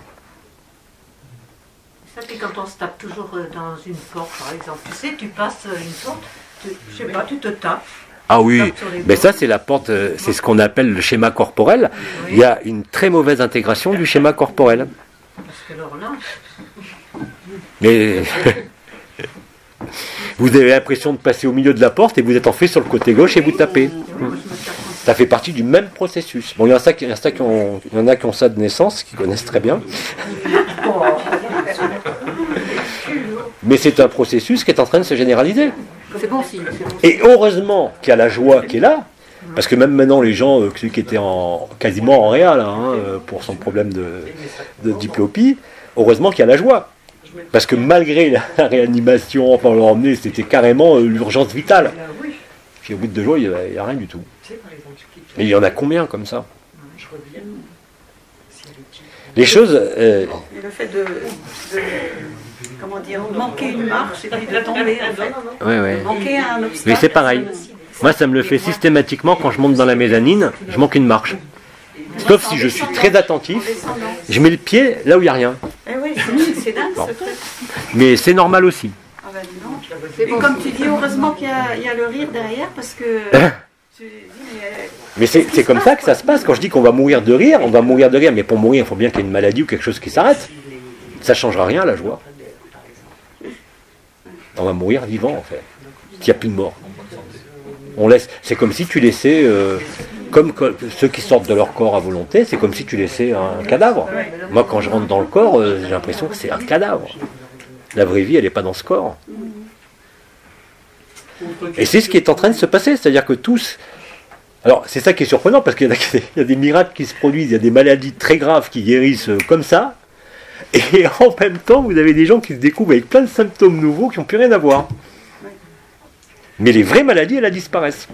Ça, puis quand on se tape toujours dans une porte, par exemple, tu sais, tu passes une porte, je sais pas, tu te tapes. Ah oui, mais ça c'est la porte, c'est ce qu'on appelle le schéma corporel. Oui. Il y a une très mauvaise intégration du schéma corporel. Parce que alors là... Mais vous avez l'impression de passer au milieu de la porte et vous êtes en fait sur le côté gauche et vous tapez. Ça fait partie du même processus. Bon, il y en a qui ont ça de naissance, qui connaissent très bien. Mais c'est un processus qui est en train de se généraliser. C'est bon signe. Et heureusement qu'il y a la joie qui est là, parce que même maintenant les gens, celui qui était quasiment en réa là, pour son problème de diplopie, heureusement qu'il y a la joie. Parce que malgré la réanimation, enfin on l'a emmené, c'était carrément l'urgence vitale. Puis au bout de 2 jours, il n'y a rien du tout. Mais il y en a combien comme ça? Les choses... Et le fait de comment dire, manquer une marche et puis de tomber en fait. Ouais. Manquer un obstacle. Mais c'est pareil. Moi, ça me le fait systématiquement quand je monte dans la mezzanine, je manque une marche. Sauf si je suis très attentif, je mets le pied là où il n'y a rien. Eh oui, c'est dingue ce truc. Mais c'est normal aussi. Ah ben non. Et comme tu dis, heureusement qu'il y a le rire derrière parce que... Mais c'est comme ça que ça se passe. Quand je dis qu'on va mourir de rire, on va mourir de rire. Mais pour mourir, il faut bien qu'il y ait une maladie ou quelque chose qui s'arrête. Ça ne changera rien, la joie. On va mourir vivant, en fait. Il n'y a plus de mort. C'est comme si tu laissais... comme ceux qui sortent de leur corps à volonté, c'est comme si tu laissais un cadavre. Moi, quand je rentre dans le corps, j'ai l'impression que c'est un cadavre. La vraie vie, elle n'est pas dans ce corps. Et c'est ce qui est en train de se passer. C'est-à-dire que tous... Alors, c'est ça qui est surprenant, parce qu'il y a des miracles qui se produisent, il y a des maladies très graves qui guérissent comme ça, et en même temps, vous avez des gens qui se découvrent avec plein de symptômes nouveaux qui n'ont plus rien à voir. Mais les vraies maladies, elles disparaissent.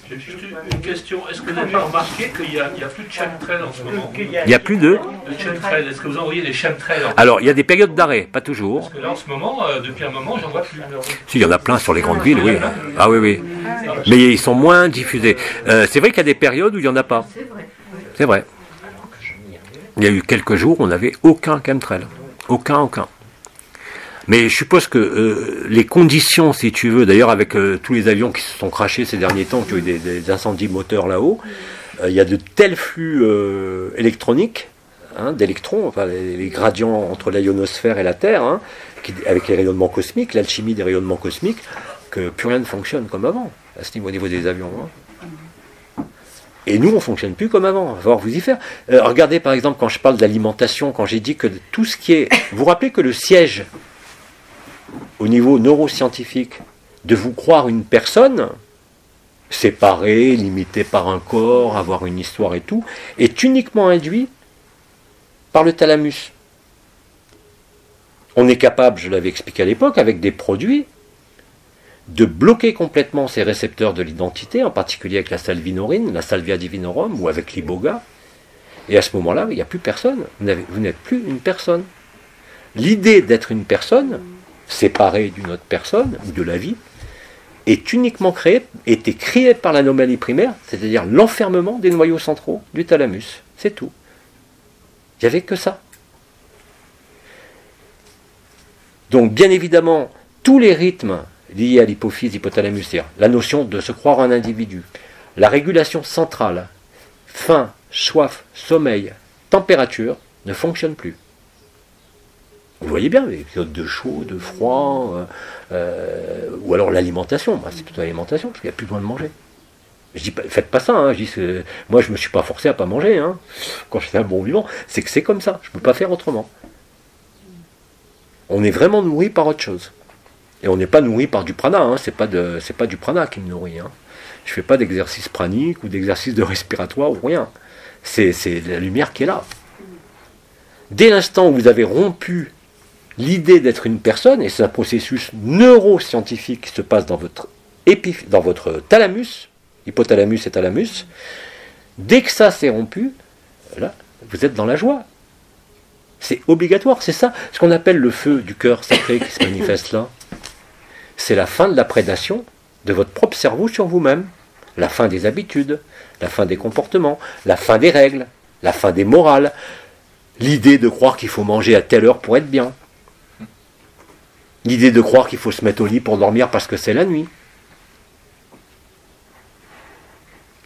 J'ai juste une question. Est-ce que vous avez remarqué qu'il n'y a plus de chemtrails en ce moment? Il n'y a plus de chemtrails. Est-ce que vous envoyez des chemtrails? Alors, il y a des périodes d'arrêt, pas toujours. Parce que là, en ce moment, depuis un moment, j'en vois plus. Si, il y en a plein sur les grandes villes, oui. Ah oui. Mais ils sont moins diffusés. C'est vrai qu'il y a des périodes où il n'y en a pas. C'est vrai. Il y a eu quelques jours où on n'avait aucun chemtrail. Aucun. Mais je suppose que les conditions, si tu veux, d'ailleurs avec tous les avions qui se sont crashés ces derniers temps, qui ont eu des incendies moteurs là-haut, il y a de tels flux électroniques, d'électrons, enfin les gradients entre la ionosphère et la Terre, avec les rayonnements cosmiques, l'alchimie des rayonnements cosmiques, que plus rien ne fonctionne comme avant, à ce niveau, au niveau des avions. Et nous, on ne fonctionne plus comme avant. Il va falloir vous y faire. Regardez par exemple, quand je parle d'alimentation, quand j'ai dit que tout ce qui est... Vous vous rappelez que le siège... au niveau neuroscientifique, de vous croire une personne, séparé, limité par un corps, avoir une histoire et tout, est uniquement induit par le thalamus. On est capable, je l'avais expliqué à l'époque, avec des produits, de bloquer complètement ces récepteurs de l'identité, en particulier avec la salvinorine, la salvia divinorum, ou avec l'iboga. Et à ce moment-là, il n'y a plus personne. Vous n'êtes plus une personne. L'idée d'être une personne, séparée d'une autre personne, ou de la vie, est uniquement était créée par l'anomalie primaire, c'est-à-dire l'enfermement des noyaux centraux du thalamus. C'est tout. Il n'y avait que ça. Donc, bien évidemment, tous les rythmes liés à l'hypophyse, hypothalamus, c'est-à-dire la notion de se croire un individu, la régulation centrale, faim, soif, sommeil, température, ne fonctionnent plus. Vous voyez bien, les épisodes de chaud, de froid, ou alors l'alimentation. Bah, c'est plutôt l'alimentation, parce qu'il n'y a plus besoin de manger. Je dis pas, faites pas ça, hein, je dis, moi je ne me suis pas forcé à pas manger, hein, quand j'étais un bon vivant, c'est que c'est comme ça, je ne peux pas faire autrement. On est vraiment nourri par autre chose. Et on n'est pas nourri par du prana, hein, c'est pas du prana qui me nourrit. Hein. Je ne fais pas d'exercice pranique ou d'exercice de respiratoire ou rien. C'est la lumière qui est là. Dès l'instant où vous avez rompu l'idée d'être une personne, et c'est un processus neuroscientifique qui se passe dans votre thalamus, hypothalamus et thalamus, dès que ça s'est rompu, là, vous êtes dans la joie. C'est obligatoire, c'est ça, ce qu'on appelle le feu du cœur sacré qui se manifeste là. C'est la fin de la prédation de votre propre cerveau sur vous-même, la fin des habitudes, la fin des comportements, la fin des règles, la fin des morales, l'idée de croire qu'il faut manger à telle heure pour être bien, l'idée de croire qu'il faut se mettre au lit pour dormir parce que c'est la nuit,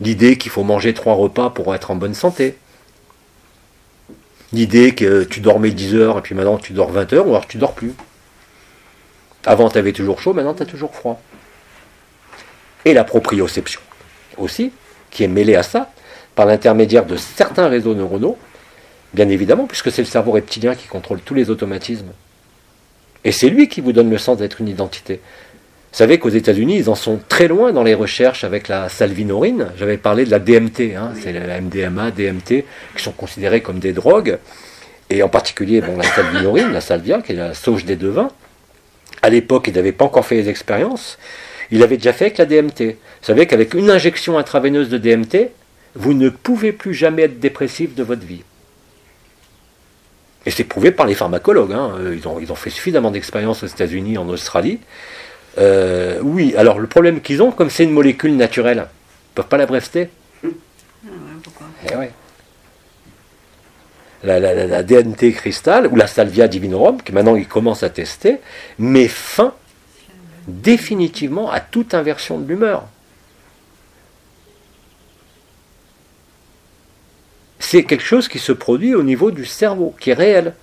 l'idée qu'il faut manger 3 repas pour être en bonne santé, l'idée que tu dormais 10 heures et puis maintenant tu dors 20 heures ou alors tu dors plus. Avant tu avais toujours chaud, maintenant tu as toujours froid. Et la proprioception aussi, qui est mêlée à ça, par l'intermédiaire de certains réseaux neuronaux, bien évidemment, puisque c'est le cerveau reptilien qui contrôle tous les automatismes. Et c'est lui qui vous donne le sens d'être une identité. Vous savez qu'aux États-Unis, ils en sont très loin dans les recherches avec la salvinorine. J'avais parlé de la DMT, hein, c'est la MDMA, DMT, qui sont considérées comme des drogues. Et en particulier, bon, la salvinorine, la salvia, qui est la sauge des devins. À l'époque, ils n'avaient pas encore fait les expériences. Ils l'avaient déjà fait avec la DMT. Vous savez qu'avec une injection intraveineuse de DMT, vous ne pouvez plus jamais être dépressif de votre vie. Et c'est prouvé par les pharmacologues. Hein. Ils ont fait suffisamment d'expériences aux États-Unis, en Australie. Oui, alors le problème qu'ils ont, comme c'est une molécule naturelle, ils ne peuvent pas la breveter. Ah ouais, pourquoi ? Eh ouais. La DMT cristal, ou la salvia divinorum, que maintenant ils commencent à tester, met fin définitivement à toute inversion de l'humeur. C'est quelque chose qui se produit au niveau du cerveau, qui est réel.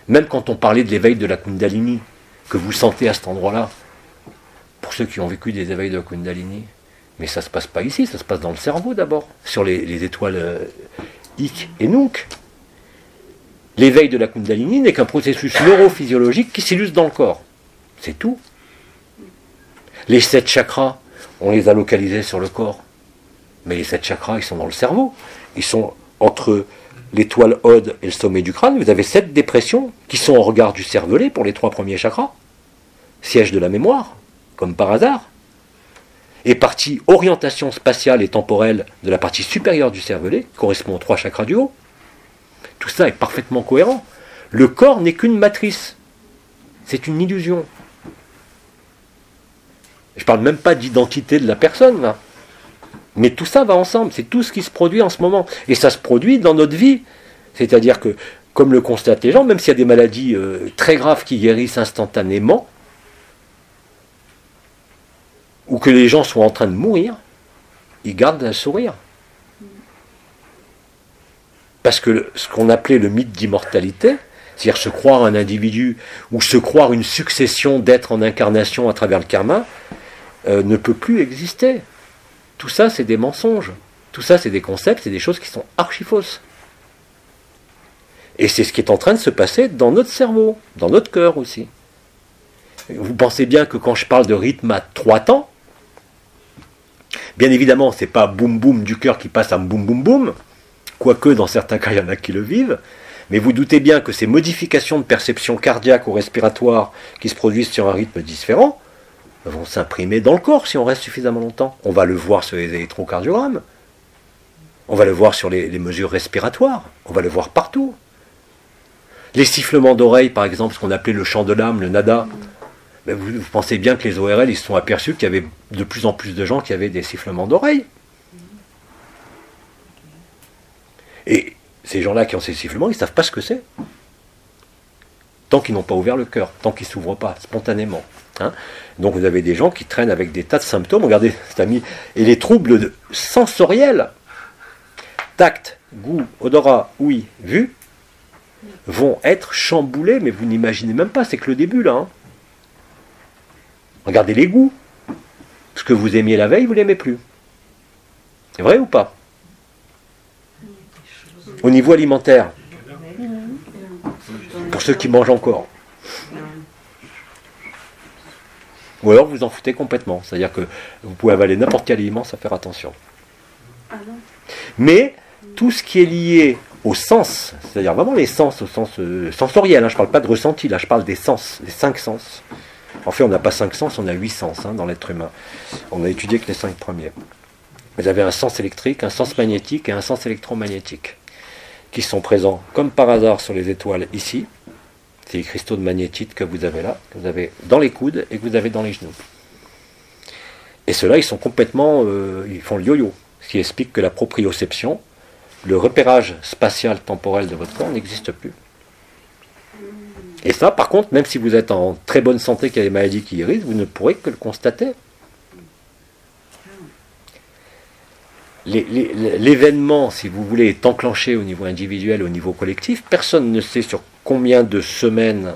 Même quand on parlait de l'éveil de la Kundalini, que vous sentez à cet endroit-là, pour ceux qui ont vécu des éveils de la Kundalini, mais ça ne se passe pas ici, ça se passe dans le cerveau d'abord, sur les étoiles Ik et Nunk. L'éveil de la Kundalini n'est qu'un processus neurophysiologique qui s'illustre dans le corps. C'est tout. Les 7 chakras, on les a localisés sur le corps. Mais les 7 chakras, ils sont dans le cerveau. Ils sont entre l'étoile Ode et le sommet du crâne. Vous avez 7 dépressions qui sont au regard du cervelet pour les 3 premiers chakras. Siège de la mémoire, comme par hasard. Et partie orientation spatiale et temporelle de la partie supérieure du cervelet, correspond aux 3 chakras du haut. Tout ça est parfaitement cohérent. Le corps n'est qu'une matrice. C'est une illusion. Je ne parle même pas d'identité de la personne, là. Mais tout ça va ensemble. C'est tout ce qui se produit en ce moment. Et ça se produit dans notre vie. C'est-à-dire que, comme le constatent les gens, même s'il y a des maladies très graves qui guérissent instantanément, ou que les gens sont en train de mourir, ils gardent un sourire. Parce que ce qu'on appelait le mythe d'immortalité, c'est-à-dire se croire un individu ou se croire une succession d'êtres en incarnation à travers le karma, ne peut plus exister. Tout ça, c'est des mensonges. Tout ça, c'est des concepts, c'est des choses qui sont archi-fausses. Et c'est ce qui est en train de se passer dans notre cerveau, dans notre cœur aussi. Vous pensez bien que quand je parle de rythme à 3 temps, Bien évidemment, c'est pas boum boum du cœur qui passe à boum boum boum, quoique dans certains cas, il y en a qui le vivent. Mais vous doutez bien que ces modifications de perception cardiaque ou respiratoire qui se produisent sur un rythme différent vont s'imprimer dans le corps si on reste suffisamment longtemps. On va le voir sur les électrocardiogrammes, on va le voir sur les mesures respiratoires, on va le voir partout. Les sifflements d'oreilles, par exemple, ce qu'on appelait le chant de l'âme, le nada, ben vous pensez bien que les ORL, ils se sont aperçus qu'il y avait de plus en plus de gens qui avaient des sifflements d'oreilles. Et ces gens-là qui ont ces sifflements, ils ne savent pas ce que c'est. Tant qu'ils n'ont pas ouvert le cœur, tant qu'ils ne s'ouvrent pas spontanément. Hein. Donc vous avez des gens qui traînent avec des tas de symptômes. Regardez cet ami. Et les troubles sensoriels, tact, goût, odorat, ouïe, vue, vont être chamboulés, mais vous n'imaginez même pas, c'est que le début là. Hein. Regardez les goûts. Ce que vous aimiez la veille, vous ne l'aimez plus. C'est vrai ou pas? Au niveau alimentaire, pour ceux qui mangent encore. Ou alors vous en foutez complètement. C'est-à-dire que vous pouvez avaler n'importe quel aliment sans faire attention. Mais tout ce qui est lié au sens, c'est-à-dire vraiment les sens, au sens sensoriel, hein, je ne parle pas de ressenti, là je parle des sens, des 5 sens. En fait on n'a pas 5 sens, on a 8 sens hein, dans l'être humain. On a étudié que les 5 premiers. Vous avez un sens électrique, un sens magnétique et un sens électromagnétique, qui sont présents comme par hasard sur les étoiles ici. C'est les cristaux de magnétite que vous avez là, que vous avez dans les coudes et que vous avez dans les genoux. Et ceux-là, ils sont complètement... ils font le yo-yo, ce qui explique que la proprioception, le repérage spatial temporel de votre corps n'existe plus. Et ça, par contre, même si vous êtes en très bonne santé, qu'il y a des maladies qui irritent, vous ne pourrez que le constater. L'événement, si vous voulez, est enclenché au niveau individuel, au niveau collectif. Personne ne sait sur combien de semaines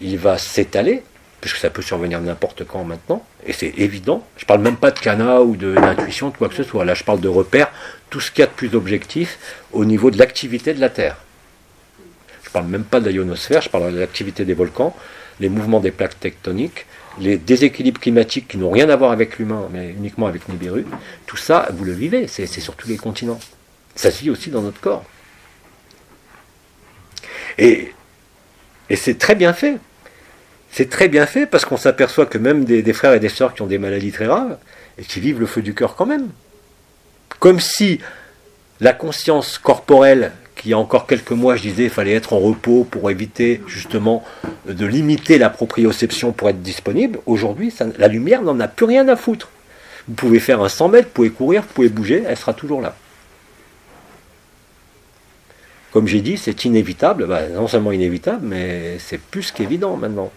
il va s'étaler, puisque ça peut survenir n'importe quand maintenant, et c'est évident. Je ne parle même pas de cana ou d'intuition, de quoi que ce soit. Là, je parle de repères, tout ce qu'il y a de plus objectif au niveau de l'activité de la Terre. Je ne parle même pas de la ionosphère, je parle de l'activité des volcans, les mouvements des plaques tectoniques, les déséquilibres climatiques qui n'ont rien à voir avec l'humain, mais uniquement avec Nibiru. Tout ça, vous le vivez, c'est sur tous les continents. Ça se vit aussi dans notre corps. Et c'est très bien fait. C'est très bien fait parce qu'on s'aperçoit que même des frères et des sœurs qui ont des maladies très graves et qui vivent le feu du cœur quand même. Comme si la conscience corporelle, qui il y a encore quelques mois je disais il fallait être en repos pour éviter justement de limiter la proprioception pour être disponible, aujourd'hui la lumière n'en a plus rien à foutre. Vous pouvez faire un 100 mètres, vous pouvez courir, vous pouvez bouger, elle sera toujours là. Comme j'ai dit, c'est inévitable, non seulement inévitable, mais c'est plus qu'évident maintenant.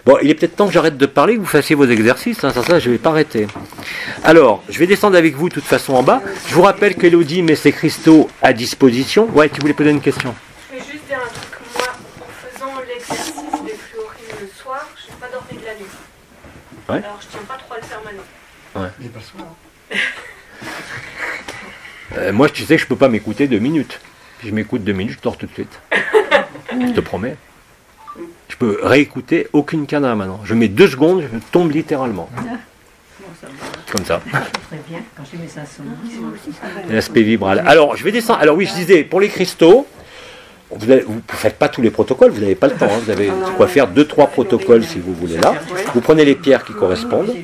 Bon, il est peut-être temps que j'arrête de parler, que vous fassiez vos exercices, hein, ça je ne vais pas arrêter. Alors, je vais descendre avec vous de toute façon en bas. Je vous rappelle qu'Elodie met ses cristaux à disposition. Ouais, tu voulais poser une question? Je vais juste dire un truc, moi, en faisant l'exercice des fluorines le soir, je n'ai pas dormi de la nuit. Ouais. Alors, je ne tiens pas trop à le faire maintenant. Ouais. Mais pas le soir. Moi, tu sais que je ne peux pas m'écouter 2 minutes. Si je m'écoute 2 minutes, je dors tout de suite. Je te promets. Je peux réécouter aucune cana maintenant. Je mets 2 secondes, je tombe littéralement. Comme ça. L'aspect vibral. Alors, je vais descendre. Alors oui, je disais, pour les cristaux, vous ne faites pas tous les protocoles, vous n'avez pas le temps. Hein. Vous avez quoi faire 2-3 protocoles si vous voulez là. Vous prenez les pierres qui correspondent.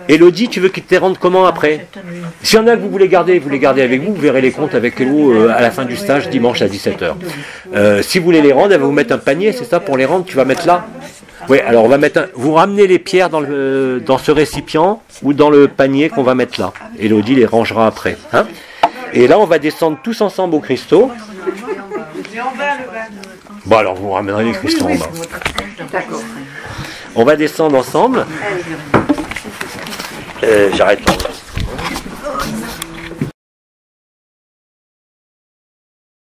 Elodie, tu veux qu'ils te les rendent comment après? S'il y en a que vous voulez garder avec vous, vous verrez les comptes avec Elo à la fin du stage dimanche à 17h. Si vous voulez les rendre, elle va vous mettre un panier, c'est ça, pour les rendre, tu vas mettre là? Oui, alors on va mettre vous ramenez les pierres dans ce récipient ou dans le panier qu'on va mettre là. Elodie les rangera après. Hein, et là, on va descendre tous ensemble aux cristaux. Bon, alors vous ramènerez les cristaux en bas. On va descendre ensemble. J'arrête.